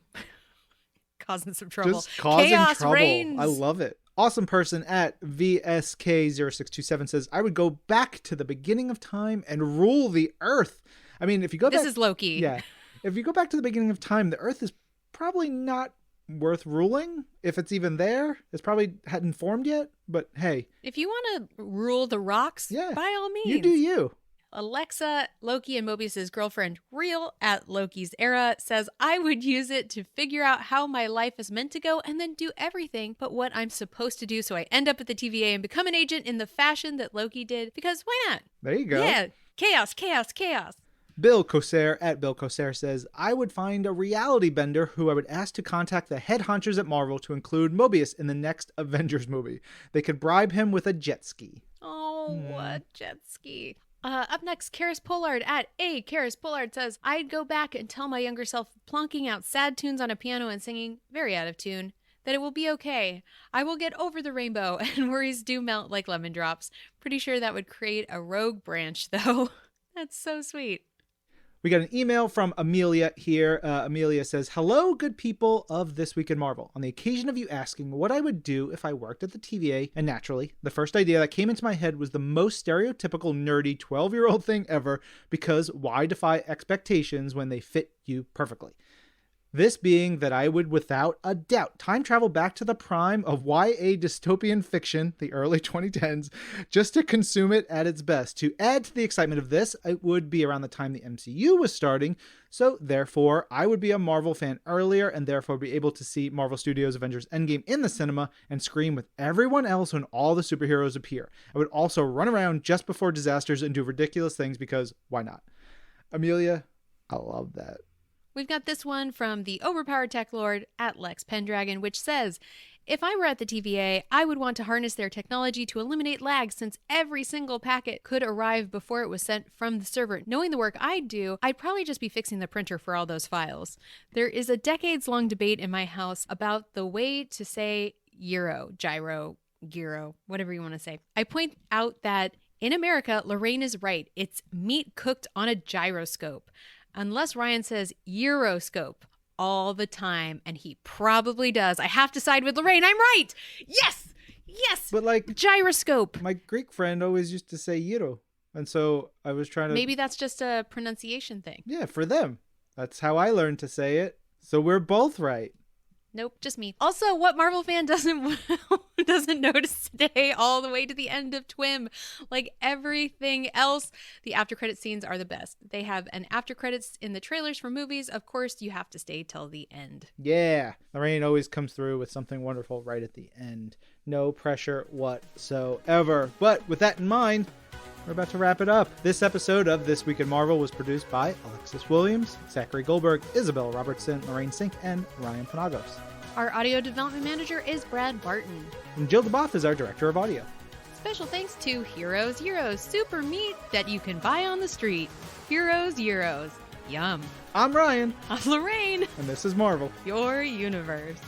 Causing some trouble. Just causing Chaos trouble. reigns. I love it. Awesome person at VSK0627 says, I would go back to the beginning of time and rule the earth. I mean, if you go back... This is Loki. Yeah. If you go back to the beginning of time, the earth is probably not worth ruling. If it's even there, it's probably hadn't formed yet. But hey. If you want to rule the rocks, by all means. You do you. Alexa, Loki and Mobius's girlfriend, Real at Loki's Era, says, I would use it to figure out how my life is meant to go and then do everything but what I'm supposed to do, so I end up at the TVA and become an agent in the fashion that Loki did, because why not? There you go. Yeah, chaos, chaos, chaos. Bill Coser at Bill Coser says, I would find a reality bender who I would ask to contact the head honchos at Marvel to include Mobius in the next Avengers movie. They could bribe him with a jet ski. Oh, a jet ski. Up next, Karis Pollard at Karis Pollard says, I'd go back and tell my younger self, plonking out sad tunes on a piano and singing, very out of tune, that it will be okay. I will get over the rainbow, and worries do melt like lemon drops. Pretty sure that would create a rogue branch, though. That's so sweet. We got an email from Amelia here. Amelia says, hello, good people of This Week in Marvel. On the occasion of you asking what I would do if I worked at the TVA, and naturally, the first idea that came into my head was the most stereotypical nerdy 12-year-old thing ever, because why defy expectations when they fit you perfectly? This being that I would, without a doubt, time travel back to the prime of YA dystopian fiction, the early 2010s, just to consume it at its best. To add to the excitement of this, it would be around the time the MCU was starting, so therefore I would be a Marvel fan earlier and therefore be able to see Marvel Studios Avengers Endgame in the cinema and scream with everyone else when all the superheroes appear. I would also run around just before disasters and do ridiculous things because why not? Amelia, I love that. We've got this one from the overpowered tech lord at Lex Pendragon, which says, If I were at the TVA, I would want to harness their technology to eliminate lag since every single packet could arrive before it was sent from the server. Knowing the work I do, I'd probably just be fixing the printer for all those files. There is a decades-long debate in my house about the way to say gyro, whatever you want to say. I point out that in America, Lorraine is right. It's meat cooked on a gyroscope. Unless Ryan says Euroscope all the time, and he probably does. I have to side with Lorraine. I'm right. Yes. But like gyroscope. My Greek friend always used to say gyro. And so I was trying to... Maybe that's just a pronunciation thing. Yeah, for them. That's how I learned to say it. So we're both right. Nope, just me. Also, what Marvel fan doesn't notice today all the way to the end of TWIM? Like everything else, the after credit scenes are the best. They have an after credits in the trailers for movies. Of course, you have to stay till the end. Yeah. Lorraine always comes through with something wonderful right at the end. No pressure whatsoever. But with that in mind, we're about to wrap it up. This episode of This Week in Marvel was produced by Alexis Williams, Zachary Goldberg, Isabel Robertson, Lorraine Sink, and Ryan Panagos. Our audio development manager is Brad Barton. And Jill DeBoff is our director of audio. Special thanks to Heroes Euros, super meat that you can buy on the street. Heroes Euros. Yum. I'm Ryan. I'm Lorraine. And this is Marvel. Your universe.